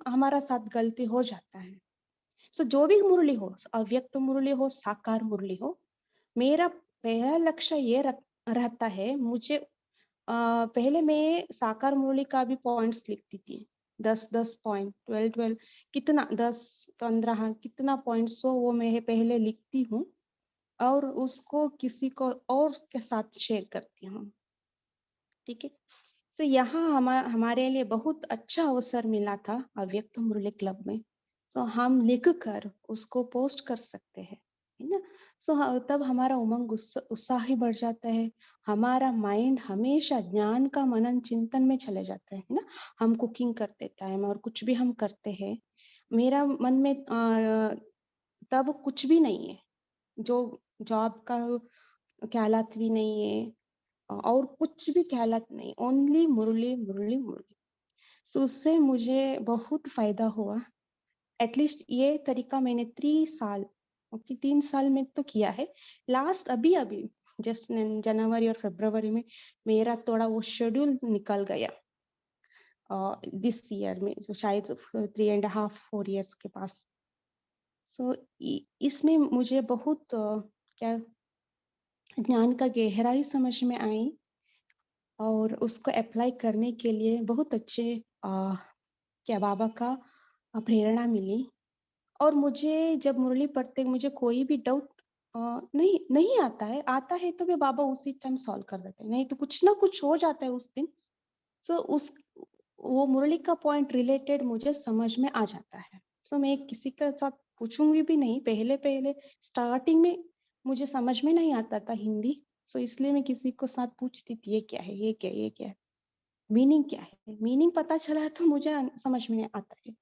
हमारा साथ गलती हो जाता है। सो जो भी मुरली हो, अव्यक्त मुरली हो, साकार मुरली हो, मेरा पहला लक्ष्य ये रहता है, मुझे पहले मैं साकार मुरली का भी पॉइंट्स लिखती थी, 10-10 पॉइंट, 12-12, कितना 10-15 कितना पॉइंट्स हो वो मैं पहले लिखती हूँ, और उसको किसी को और के साथ शेयर करती हूँ। ठीक है, तो यहाँ हमारे लिए बहुत अच्छा अवसर मिला था अव्यक्त मुरली क्लब में। सो हम लिख कर उसको पोस्ट कर सकते हैं, है ना। सो तब हमारा उमंग उत्साह ही बढ़ जाता है, हमारा माइंड हमेशा ज्ञान का मनन चिंतन में चले जाता है ना। हम कुकिंग करते टाइम और कुछ भी हम करते हैं, मेरा मन में तब कुछ भी नहीं है, जो जॉब का ख्यालात भी नहीं है, और कुछ भी ख्यालात नहीं, ओनली मुरली मुरली मुरली। तो उससे मुझे बहुत फायदा हुआ। एटलीस्ट ये तरीका मैंने 3 साल, ओके 3 साल में तो किया है। लास्ट अभी अभी जस्ट जनवरी और फरवरी में मेरा थोड़ा वो शेड्यूल निकल गया, दिस ईयर में, so शायद 3.5-4 years के पास। सो इसमें मुझे बहुत क्या ज्ञान का गहराई समझ में आई, और उसको अप्लाई करने के लिए बहुत अच्छे क्या बाबा का प्रेरणा मिली। और मुझे जब मुरली पढ़ते मुझे कोई भी डाउट नहीं नहीं आता है तो मैं बाबा उसी टाइम सॉल्व कर देते हैं, नहीं तो कुछ ना कुछ हो जाता है उस दिन। सो उस वो मुरली का पॉइंट रिलेटेड मुझे समझ में आ जाता है। सो मैं किसी के साथ पूछूंगी भी नहीं, पहले पहले स्टार्टिंग में मुझे समझ में नहीं आता था हिंदी, सो इसलिए मैं किसी को साथ पूछती थी, ये क्या है, ये क्या है, ये क्या है, मीनिंग क्या है। मीनिंग पता चला तो मुझे समझ में आता है।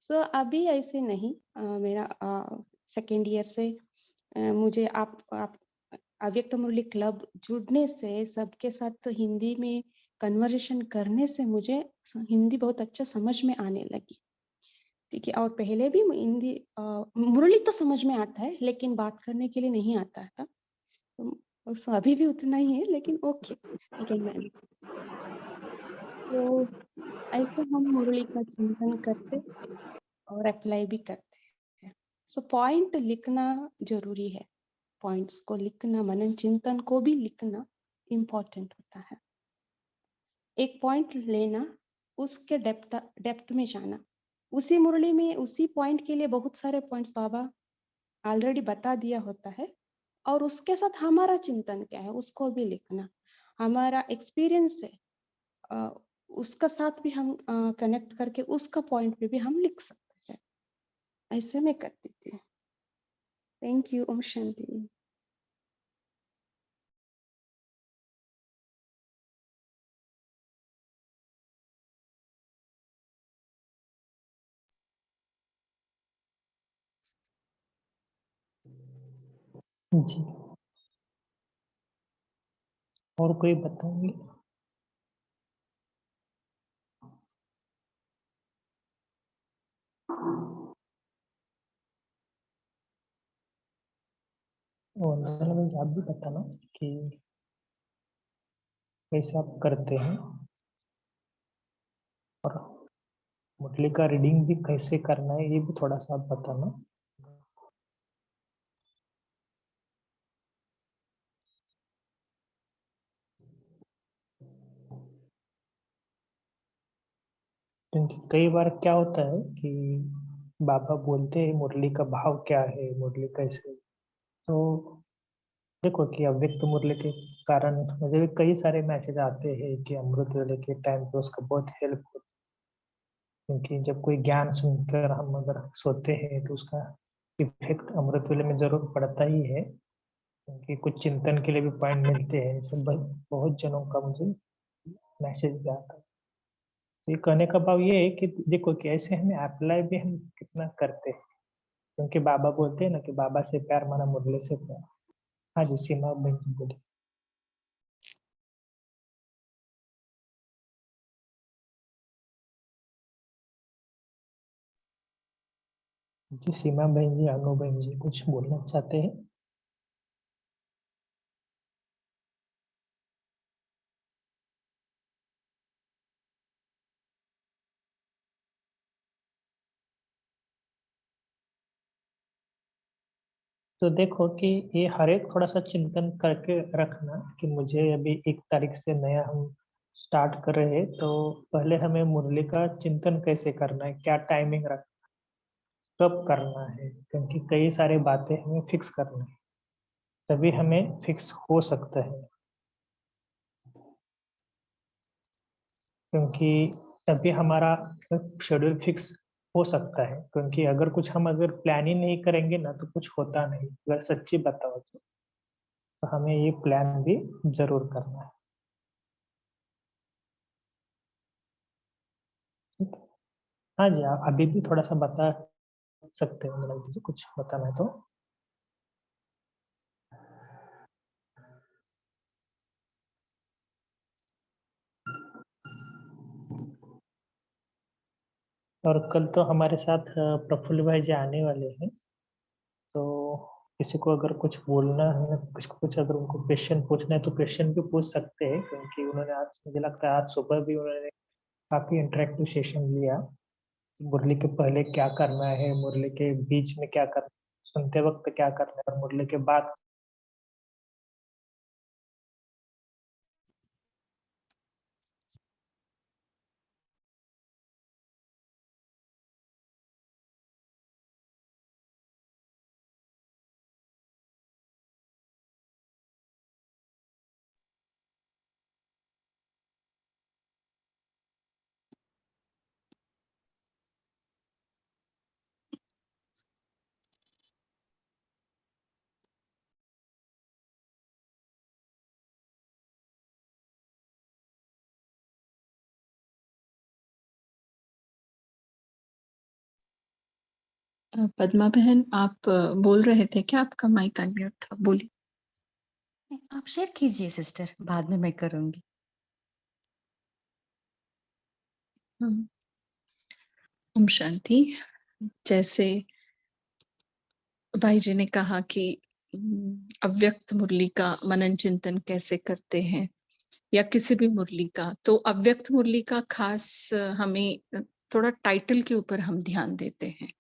सो अभी ऐसे नहीं, मेरा सेकेंड ईयर से मुझे आप अव्यक्त मुरली क्लब जुड़ने से, सबके साथ हिंदी में कन्वर्सेशन करने से मुझे हिंदी बहुत अच्छा समझ में आने लगी। ठीक है, और पहले भी हिंदी मुरली तो समझ में आता है, लेकिन बात करने के लिए नहीं आता था। तो अभी भी उतना ही है, लेकिन ओके आई कैन मैनेज। सो ऐसे हम मुरली का चिंतन करते और अप्लाई भी करते हैं। सो पॉइंट लिखना जरूरी है, पॉइंट्स को लिखना, मनन चिंतन को भी लिखना इम्पोर्टेंट होता है। एक पॉइंट लेना, उसके डेप्थ में जाना, उसी मुरली में उसी पॉइंट के लिए बहुत सारे पॉइंट्स बाबा ऑलरेडी बता दिया होता है, और उसके साथ हमारा चिंतन क्या है उसको भी लिखना, हमारा एक्सपीरियंस है उसका साथ भी हम कनेक्ट करके उसका पॉइंट पे भी हम लिख सकते हैं। ऐसे में करती थी। Thank you. ओम शांति। जी। और कोई बताएंगे? और मतलब आप भी बताना कि कैसे आप करते हैं, और मुरली का रीडिंग भी कैसे करना है ये भी थोड़ा सा आप बताना। क्योंकि कई बार क्या होता है कि बाबा बोलते हैं मुरली का भाव क्या है, मुरली कैसे, तो देखो कि अव्यक्त मुरली के कारण मुझे भी कई सारे मैसेज आते हैं कि अमृत वेले के टाइम पे उसका बहुत हेल्प होती है, क्योंकि जब कोई ज्ञान सुनकर हम अगर सोते हैं तो उसका इफेक्ट अमृत वेले में जरूर पड़ता ही है, क्योंकि कुछ चिंतन के लिए भी पॉइंट मिलते हैं। जैसे बहुत जनों का मुझे मैसेज भी आता है। तो ये कहने का भाव ये है कि देखो कि ऐसे हमें अप्लाई भी हम कितना करते हैं, क्योंकि बाबा बोलते हैं ना कि बाबा से प्यार माना मुरली से प्यार। हाँ जी, सीमा बहन जी बोलिए। जी सीमा बहन जी, अनु बहन जी कुछ बोलना चाहते हैं? तो देखो कि ये हर एक थोड़ा सा चिंतन करके रखना कि मुझे अभी 1 तारीख से नया हम स्टार्ट कर रहे हैं, तो पहले हमें मुरली का चिंतन कैसे करना है, क्या टाइमिंग रख कब करना है, क्योंकि कई सारी बातें हमें फिक्स करना है, तभी हमें फिक्स हो सकता है, क्योंकि तभी हमारा शेड्यूल फिक्स हो सकता है। क्योंकि अगर कुछ हम अगर प्लान ही नहीं करेंगे ना तो कुछ होता नहीं, अगर सच्ची बताओ तो हमें ये प्लान भी जरूर करना है। ठीक है? हाँ जी, आप अभी भी थोड़ा सा बता सकते हैं, मतलब मुझे कुछ बताना है तो। और कल तो हमारे साथ प्रफुल्ल भाई जी आने वाले हैं, तो किसी को अगर कुछ बोलना है, कुछ अगर उनको क्वेश्चन पूछना है तो क्वेश्चन भी पूछ सकते हैं, क्योंकि उन्होंने आज मुझे लगता है आज सुबह भी उन्होंने काफी इंटरेक्टिव सेशन लिया। मुरली के पहले क्या करना है, मुरली के बीच में क्या करना है, सुनते वक्त क्या करना है, और मुरली के बाद पद्मा बहन आप बोल रहे थे क्या? आपका माइक अनम्यूट था, बोलिए। आप शेयर कीजिए सिस्टर, बाद में मैं करूंगी। ओम शांति। जैसे भाई जी ने कहा कि अव्यक्त मुरली का मनन चिंतन कैसे करते हैं, या किसी भी मुरली का, तो अव्यक्त मुरली का खास हमें थोड़ा टाइटल के ऊपर हम ध्यान देते हैं।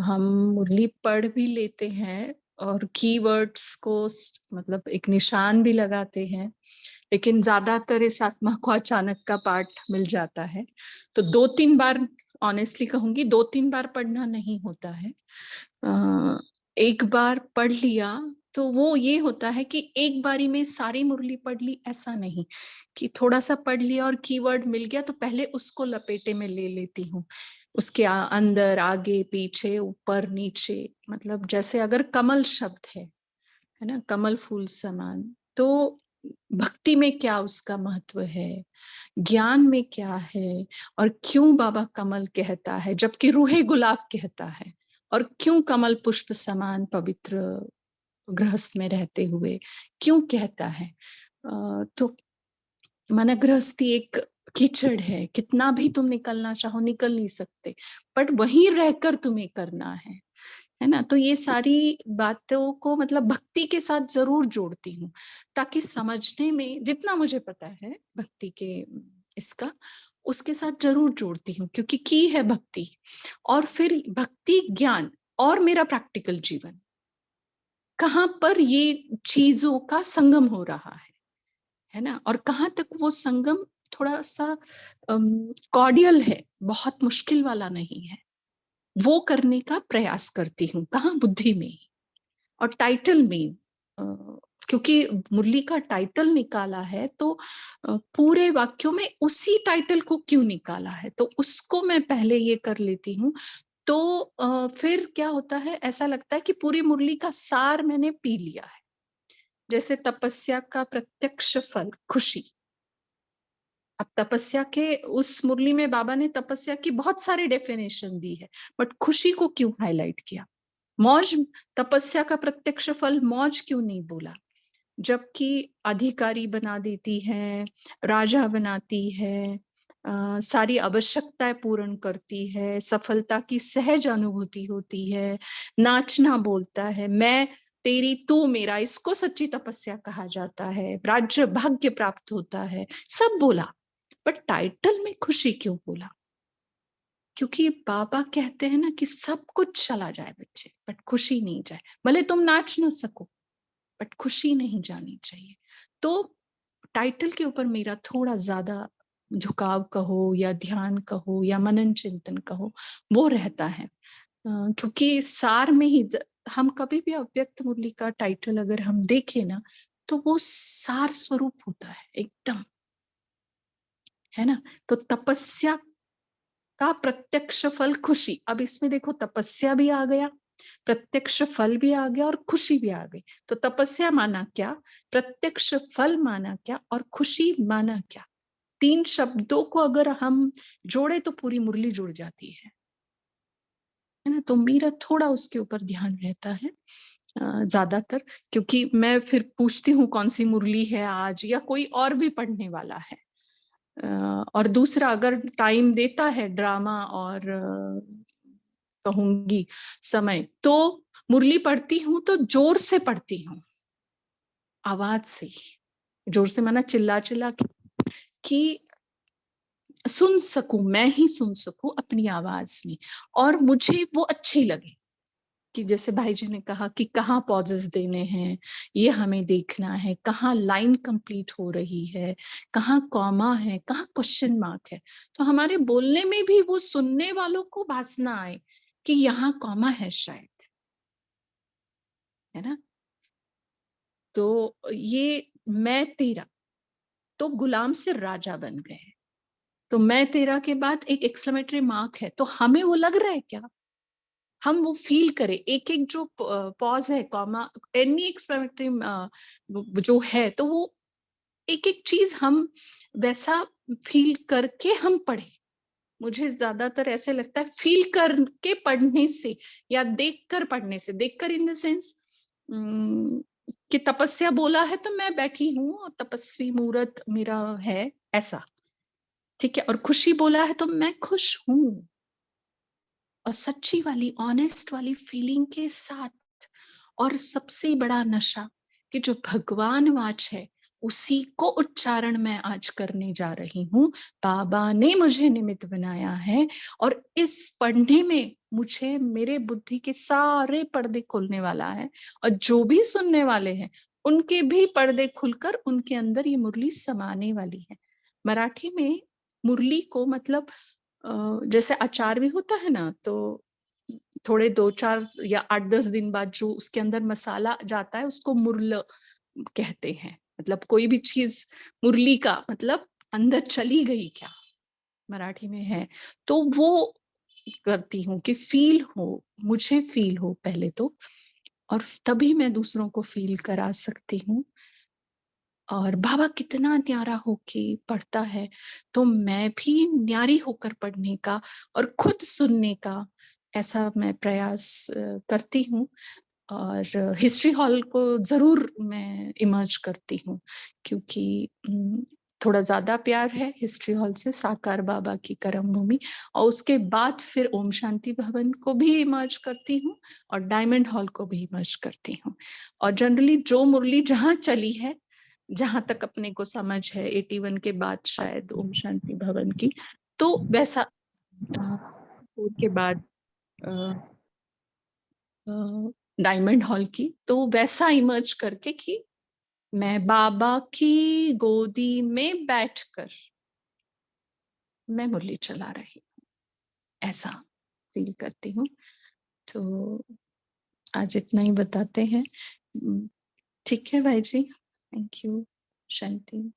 हम मुरली पढ़ भी लेते हैं और कीवर्ड्स को मतलब एक निशान भी लगाते हैं, लेकिन ज्यादातर इस आत्मा को अचानक का पाठ मिल जाता है, तो 2-3 बार, ऑनेस्टली कहूंगी 2-3 बार पढ़ना नहीं होता है। एक बार पढ़ लिया तो वो ये होता है कि एक बारी में सारी मुरली पढ़ ली, ऐसा नहीं कि थोड़ा सा पढ़ लिया और कीवर्ड मिल गया तो पहले उसको लपेटे में ले लेती हूँ, उसके अंदर आगे पीछे ऊपर नीचे, मतलब जैसे अगर कमल शब्द है ना, कमल फूल समान, तो भक्ति में क्या उसका महत्व है, ज्ञान में क्या है, और क्यों बाबा कमल कहता है जबकि रूहे गुलाब कहता है, और क्यों कमल पुष्प समान पवित्र गृहस्थ में रहते हुए क्यों कहता है? तो माना गृहस्थी एक कीचड़ है, कितना भी तुम निकलना चाहो निकल नहीं सकते, बट वहीं रहकर तुम्हें करना है ना? तो ये सारी बातों को मतलब भक्ति के साथ जरूर जोड़ती हूँ, ताकि समझने में जितना मुझे पता है भक्ति के इसका, उसके साथ जरूर जोड़ती हूँ, क्योंकि की है भक्ति, और फिर भक्ति ज्ञान और मेरा प्रैक्टिकल जीवन, कहाँ पर ये चीजों का संगम हो रहा है ना? और कहाँ तक वो संगम थोड़ा सा कॉर्डियल है, बहुत मुश्किल वाला नहीं है, वो करने का प्रयास करती हूँ। कहाँ? बुद्धि में ही और टाइटल में। क्योंकि मुरली का टाइटल निकाला है, तो पूरे वाक्यों में उसी टाइटल को क्यों निकाला है, तो उसको मैं पहले ये कर लेती हूँ। तो फिर क्या होता है, ऐसा लगता है कि पूरी मुरली का सार मैंने पी लिया है। जैसे तपस्या का प्रत्यक्ष फल खुशी। अब तपस्या के उस मुरली में बाबा ने तपस्या की बहुत सारी डेफिनेशन दी है, बट खुशी को क्यों हाईलाइट किया? मौज, तपस्या का प्रत्यक्ष फल मौज क्यों नहीं बोला? जबकि अधिकारी बना देती है, राजा बनाती है, सारी आवश्यकताएं पूर्ण करती है, सफलता की सहज अनुभूति होती है, नाचना बोलता है, मैं तेरी तू मेरा, इसको सच्ची तपस्या कहा जाता है, राज्य भाग्य प्राप्त होता है, सब बोला, बट टाइटल में खुशी क्यों बोला? क्योंकि बाबा कहते हैं ना कि सब कुछ चला जाए बच्चे, बट खुशी नहीं जाए। भले तुम नाच ना सको, बट खुशी नहीं जानी चाहिए। तो टाइटल के ऊपर मेरा थोड़ा ज्यादा झुकाव कहो या ध्यान कहो या मनन चिंतन कहो, वो रहता है। क्योंकि सार में ही हम कभी भी अव्यक्त मुरली का टाइटल अगर हम देखें ना, तो वो सार स्वरूप होता है एकदम, है ना? तो तपस्या का प्रत्यक्ष फल खुशी। अब इसमें देखो तपस्या भी आ गया, प्रत्यक्ष फल भी आ गया और खुशी भी आ गई। तो तपस्या माना क्या, प्रत्यक्ष फल माना क्या और खुशी माना क्या? तीन शब्दों को अगर हम जोड़े तो पूरी मुरली जुड़ जाती है ना? तो मेरा थोड़ा उसके ऊपर ध्यान रहता है ज्यादातर, क्योंकि मैं फिर पूछती हूँ कौन सी मुरली है आज, या कोई और भी पढ़ने वाला है। और दूसरा, अगर टाइम देता है ड्रामा और कहूंगी समय, तो मुरली पढ़ती हूँ तो जोर से पढ़ती हूँ, आवाज से। जोर से माना चिल्ला चिल्ला के, कि सुन सकूं, मैं ही सुन सकूं अपनी आवाज में, और मुझे वो अच्छी लगे। कि जैसे भाई जी ने कहा कि कहाँ पॉजेस देने हैं, ये हमें देखना है, कहाँ लाइन कंप्लीट हो रही है, कहाँ कॉमा है, कहाँ क्वेश्चन मार्क है। तो हमारे बोलने में भी वो सुनने वालों को भासना आए कि यहाँ कॉमा है शायद, है ना? तो ये मैं तेरा, तो गुलाम से राजा बन गए। तो मैं तेरा के बाद एक एक्सक्लेमेटरी मार्क है, तो हमें वो लग रहा है क्या? हम वो फील करें, एक एक जो पॉज है, कॉमा, एनी एक्सक्लेमेटरी जो है, तो वो एक एक चीज हम वैसा फील करके हम पढ़े। मुझे ज्यादातर ऐसे लगता है फील करके पढ़ने से या देखकर पढ़ने से, देखकर इन द सेंस कि तपस्या बोला है तो मैं बैठी हूँ और तपस्वी मूर्त मेरा है, ऐसा, ठीक है। और खुशी बोला है तो मैं खुश हूँ, और सच्ची वाली ऑनेस्ट वाली फीलिंग के साथ। और सबसे बड़ा नशा कि जो भगवान वाच है उसी को उच्चारण मैं आज करने जा रही हूँ। बाबा ने मुझे निमित्त बनाया है, और इस पढ़ने में मुझे मेरे बुद्धि के सारे पर्दे खुलने वाला है, और जो भी सुनने वाले हैं उनके भी पर्दे खुलकर उनके अंदर ये मुरली समाने वाली है। मराठी में मुरली को मतलब जैसे अचार भी होता है ना, तो थोड़े 2-4 या 8-10 दिन बाद जो उसके अंदर मसाला जाता है उसको मुरल कहते हैं। मतलब कोई भी चीज मुरली का मतलब अंदर चली गई क्या, मराठी में है। तो वो करती हूँ कि फील हो, मुझे फील हो पहले तो, और तभी मैं दूसरों को फील करा सकती हूँ। और बाबा कितना न्यारा होके पढ़ता है, तो मैं भी न्यारी होकर पढ़ने का और खुद सुनने का ऐसा मैं प्रयास करती हूँ। और हिस्ट्री हॉल को ज़रूर मैं इमर्ज करती हूँ, क्योंकि थोड़ा ज़्यादा प्यार है हिस्ट्री हॉल से, साकार बाबा की कर्म भूमि, और उसके बाद फिर ओम शांति भवन को भी इमर्ज करती हूँ और डायमंड हॉल को भी इमर्ज करती हूँ। और जनरली जो मुरली जहाँ चली है, जहाँ तक अपने को समझ है 81 के बाद शायद ओम शांति भवन की, तो वैसा के बाद डायमंड हॉल की, तो वैसा इमर्ज करके कि मैं बाबा की गोदी में बैठकर मैं मुरली चला रही हूँ, ऐसा फील करती हूँ। तो आज इतना ही बताते हैं। ठीक है भाई जी, थैंक यू। शांति।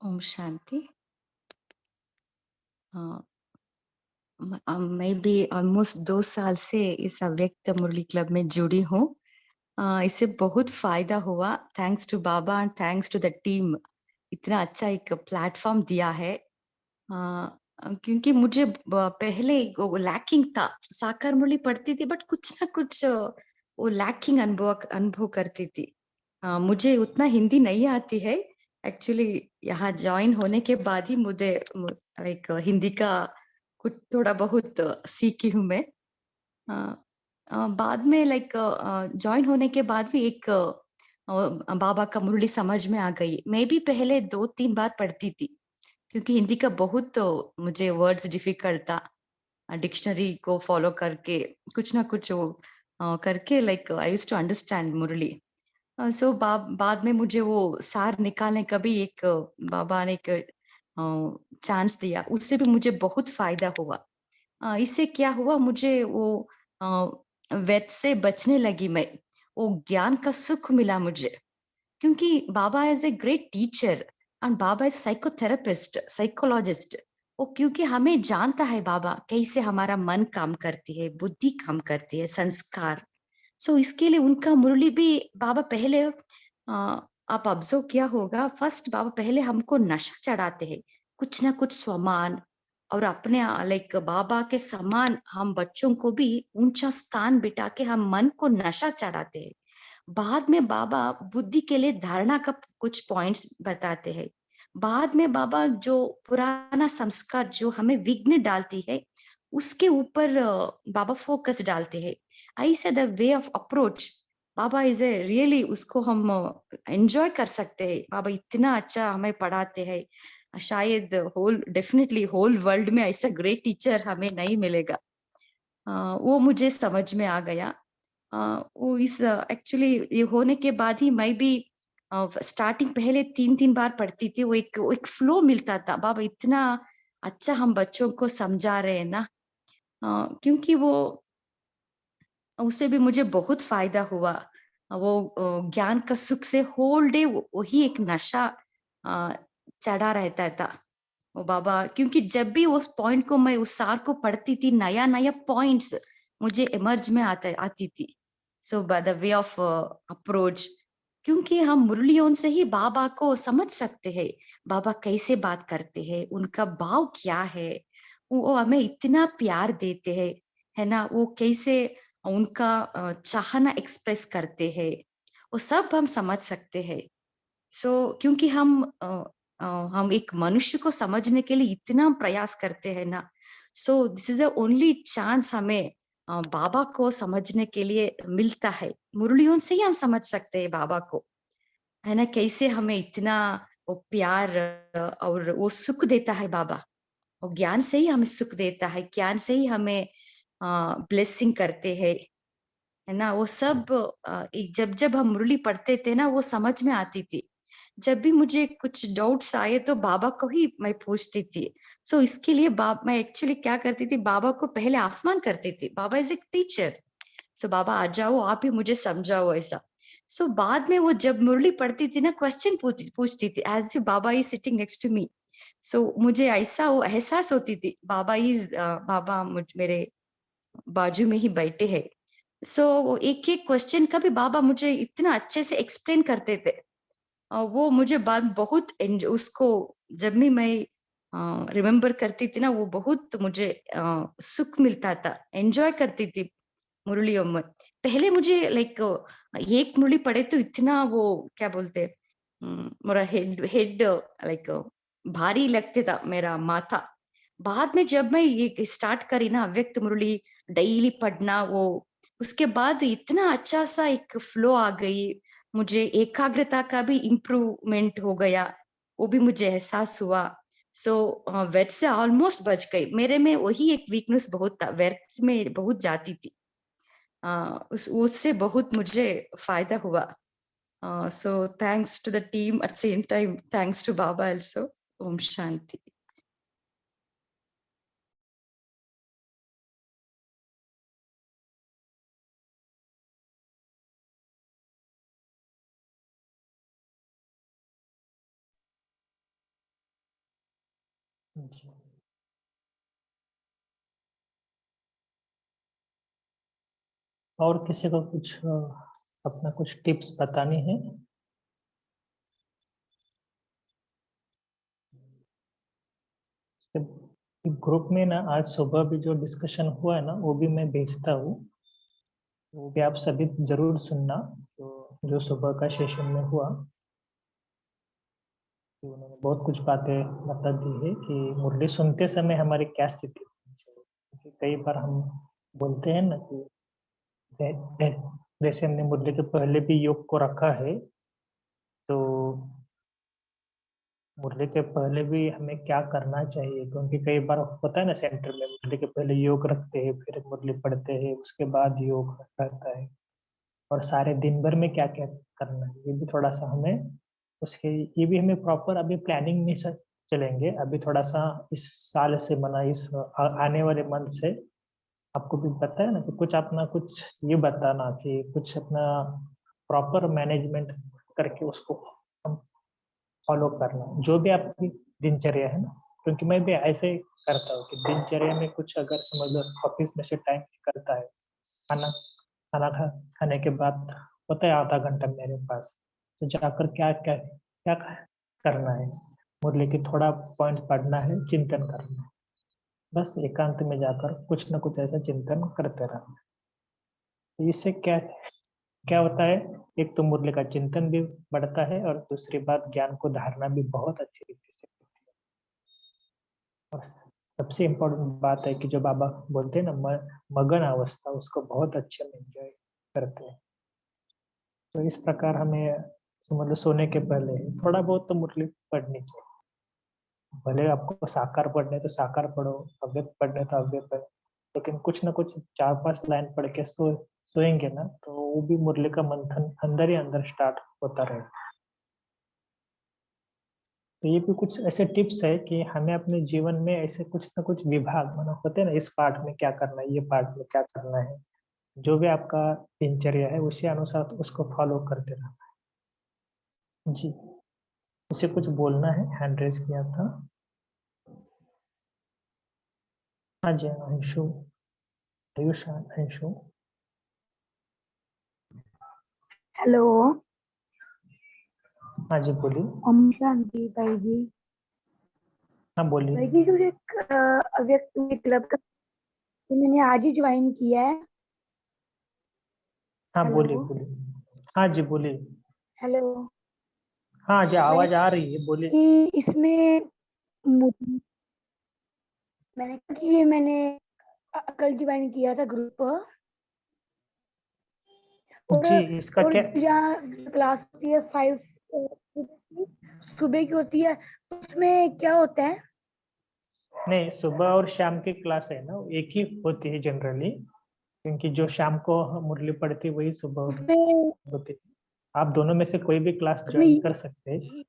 ओम शांति। मैं भी ऑलमोस्ट 2 साल से इस अव्यक्त मुरली क्लब में जुड़ी हूँ। इससे बहुत फायदा हुआ, थैंक्स टू बाबा and thanks to the team. इतना अच्छा एक प्लेटफॉर्म दिया है। क्योंकि मुझे पहले वो लैकिंग था, साकार मुरली पढ़ती थी बट कुछ ना कुछ वो लैकिंग अनुभव करती थी। मुझे उतना हिंदी नहीं आती है एक्चुअली। यहाँ ज्वाइन होने के बाद ही मुझे लाइक हिंदी का कुछ थोड़ा बहुत सीखी हूँ मैं। बाद में लाइक ज्वाइन होने के बाद भी एक बाबा का मुरली समझ में आ गई। मैं भी पहले 2-3 बार पढ़ती थी क्योंकि हिंदी का बहुत मुझे वर्ड्स डिफिकल्ट था। डिक्शनरी को फॉलो करके कुछ ना कुछ वो करके like I used to understand Murli. So बाद में मुझे वो सार निकालने का भी एक बाबा ने एक चांस दिया, उससे भी मुझे बहुत फायदा हुआ। इससे क्या हुआ, मुझे वो व्यर्थ से बचने लगी मैं। वो ज्ञान का सुख मिला मुझे, क्योंकि Baba is a great teacher and Baba is psychotherapist, psychologist. वो क्योंकि हमें जानता है बाबा कैसे हमारा मन काम करती है, बुद्धि काम करती है, संस्कार। सो इसके लिए उनका मुरली भी बाबा पहले आप ऑब्जर्व किया होगा, फर्स्ट बाबा पहले हमको नशा चढ़ाते हैं, कुछ ना कुछ स्वमान, और अपने लाइक बाबा के समान हम बच्चों को भी ऊंचा स्थान बिठा के हम मन को नशा चढ़ाते हैं। बाद में बाबा बुद्धि के लिए धारणा का कुछ पॉइंट्स बताते हैं। बाद में बाबा जो पुराना संस्कार जो हमें विघ्न डालती है, उसके ऊपर बाबा फोकस डालते हैं। ऐसे the way of approach Baba is a really, उसको हम एंजॉय कर सकते हैं। बाबा इतना अच्छा हमें पढ़ाते हैं, शायद डेफिनेटली होल वर्ल्ड में ऐसा ग्रेट टीचर हमें नहीं मिलेगा। वो मुझे समझ में आ गया। वो इस एक्चुअली ये होने के बाद ही मैं भी स्टार्टिंग पहले 3-3 बार पढ़ती थी। वो एक फ्लो मिलता था, बाबा इतना अच्छा हम बच्चों को समझा रहे हैं ना। क्योंकि वो उससे भी मुझे बहुत फायदा हुआ। वो ज्ञान का सुख से होल डे वही एक नशा चढ़ा रहता था वो बाबा। क्योंकि जब भी उस पॉइंट को मैं उस सार को पढ़ती थी, नया नया पॉइंट्स मुझे इमर्ज में आती थी। So by the way of approach, क्योंकि हम मुरलियों से ही बाबा को समझ सकते हैं, बाबा कैसे बात करते हैं, उनका भाव क्या है, वो हमें इतना प्यार देते हैं, है ना, वो कैसे उनका चाहना एक्सप्रेस करते हैं, वो सब हम समझ सकते हैं। सो क्योंकि हम एक मनुष्य को समझने के लिए इतना प्रयास करते हैं ना, so this is the only chance हमें बाबा को समझने के लिए मिलता है। मुरलियों से ही हम समझ सकते हैं बाबा को, है ना, कैसे हमें इतना वो प्यार और वो सुख देता है बाबा। और ज्ञान से ही हमें सुख देता है, ज्ञान से ही हमें ब्लेसिंग करते हैं, है ना। वो सब जब जब हम मुरली पढ़ते थे ना, वो समझ में आती थी। जब भी मुझे कुछ डाउट्स आए तो बाबा को ही मैं पूछती थी। सो इसके लिए मैं एक्चुअली क्या करती थी, बाबा को पहले आह्वान करती थी, बाबा इज ए टीचर, सो बाबा आ जाओ, आप ही मुझे समझाओ ऐसा। सो बाद में वो जब मुरली पढ़ती थी ना, क्वेश्चन पूछती थी as if Baba is sitting next to me. So मुझे ऐसा वो एहसास होती थी, बाबा मेरे बाजू में ही बैठे हैं। सो एक एक क्वेश्चन का भी बाबा मुझे इतना अच्छे से एक्सप्लेन करते थे। वो मुझे बात बहुत उसको जब भी मैं रिमेम्बर करती थी ना, वो बहुत मुझे सुख मिलता था, एंजॉय करती थी मुरलियों में। पहले मुझे लाइक एक मुरली पढ़े तो इतना वो क्या बोलते, मेरा हेड हेड लाइक भारी लगते था मेरा माथा। बाद में जब मैं ये स्टार्ट करी ना अव्यक्त मुरली डेली पढ़ना, वो उसके बाद इतना अच्छा सा एक फ्लो आ गई, मुझे एकाग्रता का भी इम्प्रूवमेंट हो गया, वो भी मुझे एहसास हुआ। सो व्यर्थ से ऑलमोस्ट बच गई। मेरे में वही एक वीकनेस बहुत था, व्यर्थ में बहुत जाती थी। उससे बहुत मुझे फायदा हुआ। So thanks to the team, at same time thanks to Baba also. Om Shanti. जी। और किसी को कुछ अपना कुछ टिप्स बतानी है? ग्रुप में ना आज सुबह भी जो डिस्कशन हुआ है ना, वो भी मैं भेजता हूँ, वो भी आप सभी जरूर सुनना। तो जो सुबह का सेशन में हुआ, तो उन्होंने बहुत कुछ बातें बता दी है कि मुरली सुनते समय हमारी क्या स्थिति होनी चाहिए। क्योंकि कई बार हम बोलते हैं ना कि जैसे हमने मुरली के पहले भी योग को रखा है, तो मुरली के पहले भी हमें क्या करना चाहिए, क्योंकि कई बार होता है ना सेंटर में मुरली के पहले योग रखते हैं, फिर मुरली पढ़ते हैं, उसके बाद योग रहता है, और सारे दिन भर में क्या क्या करना है, ये भी थोड़ा सा हमें उसके, ये भी हमें प्रॉपर अभी प्लानिंग में चलेंगे। अभी थोड़ा सा इस साल से मना, इस आने वाले मंथ से आपको भी पता है ना कि कुछ अपना कुछ ये बताना कि कुछ अपना प्रॉपर मैनेजमेंट करके उसको हम फॉलो करना, जो भी आपकी दिनचर्या है ना। क्योंकि मैं भी ऐसे ही करता हूँ कि दिनचर्या में कुछ अगर समझ लो ऑफिस में से टाइम करता है, खाना खाना खाने के बाद होता है आधा घंटा मेरे पास, तो जाकर क्या क्या क्या करना है, मुरली की थोड़ा पॉइंट पढ़ना है, चिंतन करना है, बस एकांत में जाकर कुछ न कुछ ऐसा चिंतन करते रहना। तो इससे क्या क्या होता है, एक तो मुरली का चिंतन भी बढ़ता है, और दूसरी बात ज्ञान को धारना भी बहुत अच्छी रीति से होती है। और सबसे इम्पोर्टेंट बात है कि जो बाबा बोलते हैं ना मगन अवस्था, उसको बहुत अच्छे में एंजॉय करते हैं। तो इस प्रकार हमें समझ लो सोने के पहले थोड़ा बहुत तो मुरली पढ़नी चाहिए। भले आपको साकार पढ़ने तो साकार पढ़ो, अव्यक्त पढ़ने तो अव्यक्त पढ़ो, लेकिन कुछ ना कुछ 4-5 लाइन पढ़ के सोएंगे ना, तो वो भी मुरली का मंथन अंदर ही अंदर स्टार्ट होता रहेगा। तो ये भी कुछ ऐसे टिप्स है कि हमें अपने जीवन में ऐसे कुछ ना कुछ विभाग माना होते हैं ना, इस पार्ट में क्या करना है, ये पार्ट में क्या करना है, जो भी आपका दिनचर्या है उसी अनुसार तो उसको फॉलो करते रहना है। जी, इसे कुछ बोलना है, हैंड रेज किया था। हाँ जी, अंशु, आयुष, अंशु। हेलो। हाँ जी, बोलिए। ओम शांति भाई जी। हाँ बोलिए। भाई जी जो एक अव्यक्त क्लब का तो मैंने आज ही ज्वाइन किया है। हाँ हेलो। बोलिए बोलिए। हाँ जी बोलिए। हेलो। हाँ जी, भाई आवाज आ रही है, बोलिए। कि इसमें मैंने कहा कि ये मैंने कल ज्वाइन किया था ग्रुप, जी, इसका और क्या? जहाँ क्लास होती है 5 सुबह की होती है, तो उसमें क्या होता है? नहीं, सुबह और शाम की क्लास है ना, एक ही होती है जनरली, क्योंकि जो शाम को मुरली पढ़ती है वही सुबह होती है। आप दोनों में से कोई भी क्लास ज्वाइन कर सकते हैं।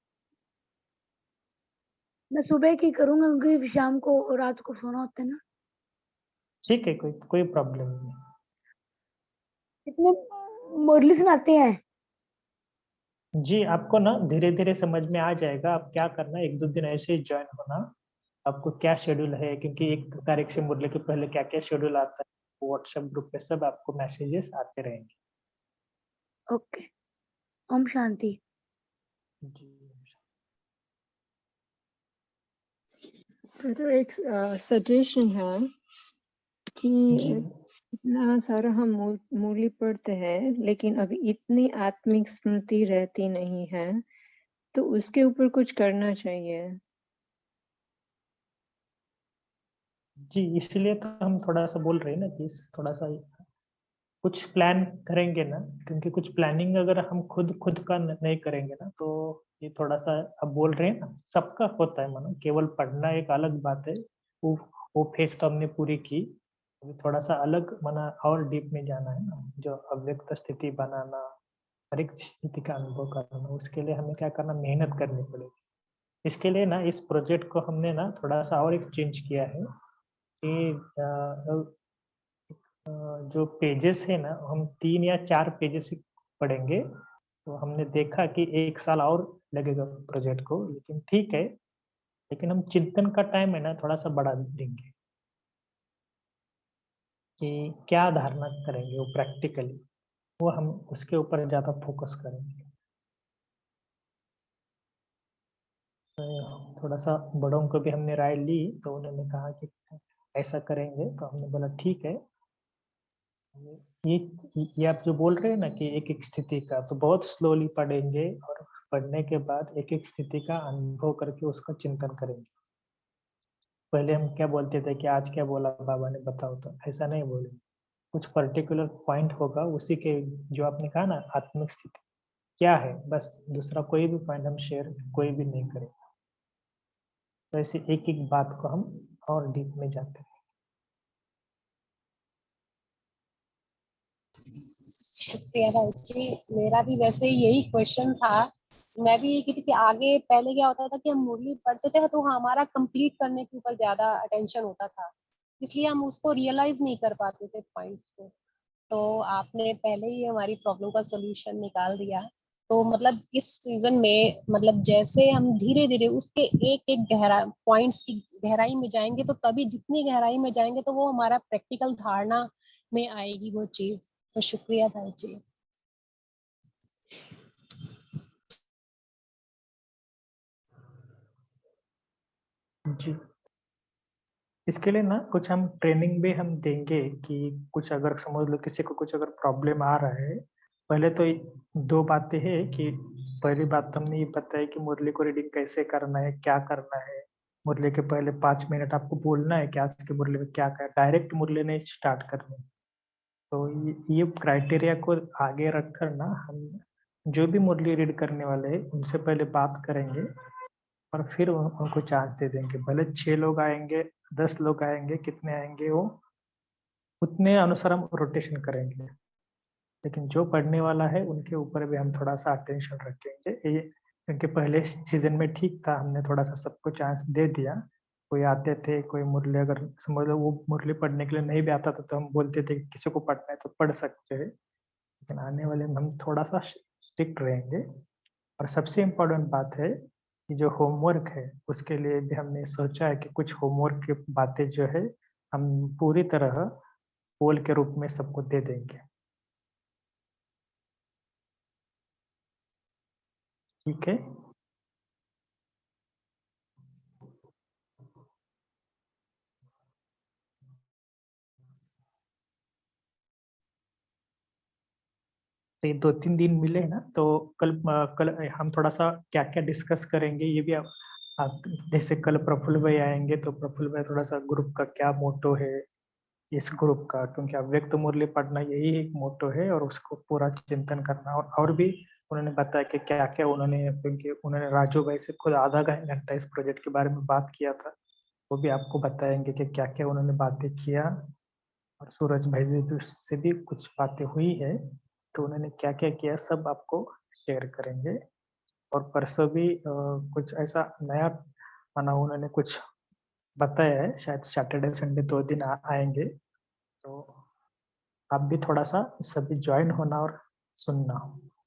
मैं सुबह की करूंगा क्योंकि शाम को और रात को सोना होता है ना। ठीक है, कोई प्रॉब्लम नहीं। कितने मुरली सुनाते हैं? जी, आपको ना धीरे धीरे समझ में आ जाएगा। आप क्या करना, 1-2 दिन ऐसे ही ज्वाइन होना, आपको क्या शेड्यूल है, क्योंकि 1 तारीख से मुरली के पहले क्या क्या शेड्यूल आता है, व्हाट्सएप ग्रुप पे सब आपको मैसेजेस आते रहेंगे। ओके। ओम शांति। जी। तो एक सजेशन है कि जी इतना सारा हम मूली पढ़ते हैं, लेकिन अभी इतनी आत्मिक स्मृति रहती नहीं है, तो उसके ऊपर कुछ करना चाहिए। जी, इसलिए तो हम थोड़ा सा बोल रहे हैं ना कि थोड़ा सा कुछ प्लान करेंगे ना, क्योंकि कुछ प्लानिंग अगर हम खुद का नहीं करेंगे ना, तो ये थोड़ा सा अब बोल रहे हैं ना, सबका होता है मानो, केवल पढ़ना एक अलग बात है। वो वो फेज तो हमने पूरी की। अभी थोड़ा सा अलग माना और डीप में जाना है ना, जो अव्यक्त स्थिति बनाना, हर एक स्थिति का अनुभव करना, उसके लिए हमें क्या करना, मेहनत करनी पड़ेगी। इसके लिए ना इस प्रोजेक्ट को हमने ना थोड़ा सा और एक चेंज किया है कि जो पेजेस है ना, हम 3 या 4 पेजेस पढ़ेंगे। तो हमने देखा कि 1 साल और लगेगा प्रोजेक्ट को, लेकिन ठीक है, लेकिन हम चिंतन का टाइम है ना थोड़ा-सा बढ़ा देंगे कि क्या धारणा करेंगे वो प्रैक्टिकली, वो हम उसके ऊपर ज़्यादा फोकस करेंगे। थोड़ा-सा बड़ों को भी हमने राय ली, तो उन्होंने कहा कि ऐसा करेंगे, तो हमने बोला ठीक है। ये ये आप जो बोल रहे हैं ना कि एक-एक स्थिति का, तो बहुत स्लोली पढ़ेंगे और पढ़ने के बाद एक-एक स्थिति का अनुभव करके उसका चिंतन करेंगे। पहले हम क्या बोलते थे कि आज क्या बोला बाबा ने बताओ, तो ऐसा नहीं बोलेंगे। कुछ पर्टिकुलर पॉइंट होगा उसी के, जो आपने कहा ना आत्मिक स्थिति क्या है, बस दूसरा कोई भी पॉइंट हम शेयर कोई भी नहीं करेगा। तो ऐसे एक-एक बात को हम और डीप में जाते हैं। शुक्रिया भाई जी। मेरा भी वैसे यही क्वेश्चन था। मैं भी ये कहती थी आगे पहले क्या होता था कि हम मुरली पढ़ते थे तो हमारा कंप्लीट करने के ऊपर ज्यादा अटेंशन होता था, इसलिए हम उसको रियलाइज नहीं कर पाते थे पॉइंट्स को। तो आपने पहले ही हमारी प्रॉब्लम का सोल्यूशन निकाल दिया। तो मतलब इस सीजन में मतलब जैसे हम धीरे धीरे उसके एक एक गहरा पॉइंट्स की गहराई में जाएंगे, तो तभी जितनी गहराई में जाएंगे तो वो हमारा प्रैक्टिकल धारणा में आएगी वो चीज। तो शुक्रिया भाई जी। जी। इसके लिए ना कुछ हम ट्रेनिंग भी हम देंगे कि कुछ अगर समझ लो किसी को कुछ अगर प्रॉब्लम आ रहा है, पहले तो 2 बातें हैं कि पहली बात तो हमने ये बताई कि मुरली को रीडिंग कैसे करना है, क्या करना है। मुरली के पहले 5 मिनट आपको बोलना है कि आज की मुरली में क्या क्या, डायरेक्ट मुरली नहीं स्टार्ट करनी। तो ये क्राइटेरिया को आगे रखकर ना हम जो भी मुरली रीड करने वाले हैं उनसे पहले बात करेंगे और फिर उनको चांस दे देंगे। भले 6 लोग आएंगे, 10 लोग आएंगे, कितने आएंगे वो उतने अनुसार हम रोटेशन करेंगे। लेकिन जो पढ़ने वाला है उनके ऊपर भी हम थोड़ा-सा अटेंशन रखेंगे। ये क्योंकि पहले सीज़न में ठीक था, हमने थोड़ा-सा सबको चांस दे दिया। कोई आते थे, कोई मुरली अगर समझ लो वो मुरली पढ़ने के लिए नहीं भी आता था, तो हम बोलते थे कि किसी को पढ़ना है तो पढ़ सकते हैं। लेकिन आने वाले में हम थोड़ा-सा स्ट्रिक्ट रहेंगे। और सबसे इम्पोर्टेंट बात है कि जो होमवर्क है, उसके लिए भी हमने सोचा है कि कुछ होमवर्क की बातें जो है, हम पूरी तरह पोल के रूप में सबको दे देंगे। ठीक है? तो ये 2-3 दिन मिले ना, तो कल हम थोड़ा-सा क्या-क्या डिस्कस करेंगे ये भी आप जैसे कल प्रफुल्ल भाई आएँगे, तो प्रफुल्ल भाई थोड़ा-सा ग्रुप का क्या मोटो है इस ग्रुप का, क्योंकि अव्यक्त मुरली पढ़ना यही एक मोटो है और उसको पूरा चिंतन करना। और भी उन्होंने बताया कि क्या-क्या उन्होंने, क्योंकि उन्होंने राजू भाई से खुद आधा घंटा इस प्रोजेक्ट के बारे में बात किया था। वो भी आपको बताएँगे कि क्या-क्या उन्होंने बातें किया और सूरज भाई से भी कुछ बातें हुई है, तो उन्होंने क्या-क्या किया सब आपको शेयर करेंगे। और परसों भी कुछ ऐसा नया माना उन्होंने कुछ बताया है, शायद सैटरडे संडे 2 दिन आएँगे। तो आप भी थोड़ा-सा सभी जॉइन होना और सुनना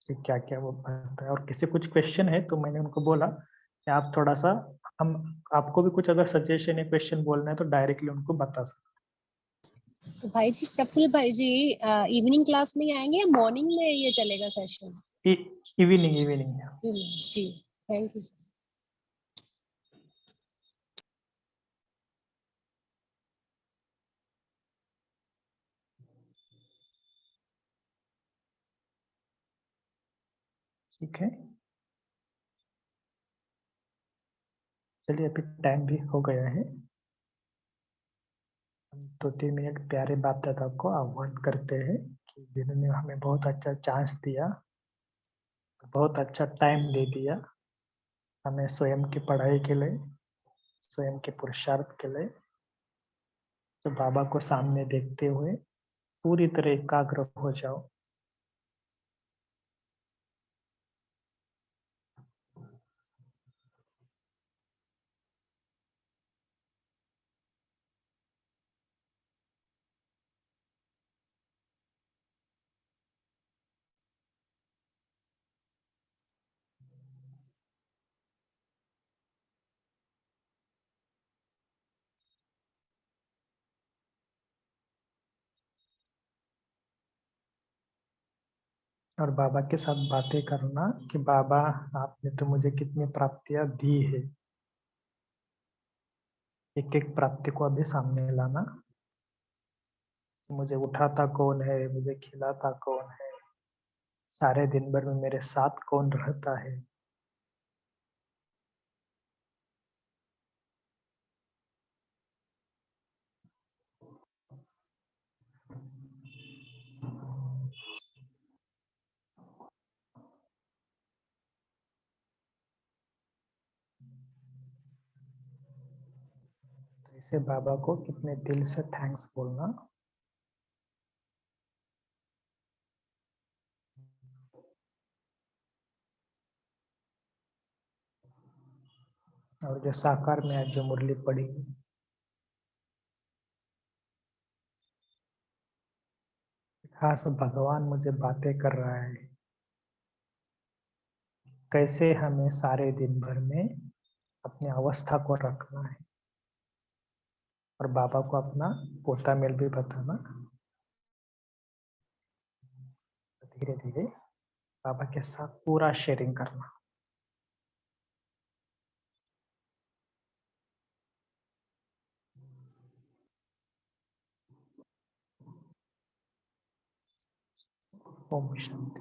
कि क्या-क्या वो बताया। और किसी कुछ क्वेश्चन है तो मैंने उनको बोला कि आप थोड़ा-सा हम आपको भी कुछ अगर सजेशन या क्वेश्चन बोलना है तो डायरेक्टली उनको बता सकते। तो भाई जी, प्रफुल्ल भाई जी इवनिंग क्लास में ही आएंगे या मॉर्निंग में ये चलेगा सेशन? इवनिंग। जी, थैंक यू। ठीक है, चलिए अभी टाइम भी हो गया है। हम 2-3 मिनट प्यारे बाप दादा को आह्वान करते हैं कि जिन्होंने हमें बहुत अच्छा चांस दिया, बहुत अच्छा टाइम दे दिया हमें स्वयं की पढ़ाई के लिए, स्वयं के पुरुषार्थ के लिए। तो बाबा को सामने देखते हुए पूरी तरह एकाग्र हो जाओ। और बाबा के साथ बातें करना कि बाबा आपने तो मुझे कितनी प्राप्तियां दी है। एक एक प्राप्ति को अभी सामने लाना। मुझे उठाता कौन है, मुझे खिलाता कौन है, सारे दिन भर में मेरे साथ कौन रहता है। तो इसे बाबा को कितने दिल से थैंक्स बोलना। और जो साकार में आज जो मुरली पड़ी, खास भगवान मुझे बातें कर रहा है कैसे हमें सारे दिन भर में अपनी अवस्था को रखना है। और बाबा को अपना पोता मेल भी बताना। धीरे धीरे बाबा के साथ पूरा शेयरिंग करना। ओम शांति।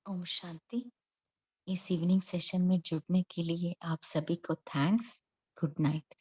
ओम शांति। इस इवनिंग सेशन में जुड़ने के लिए आप सभी को थैंक्स। Good night.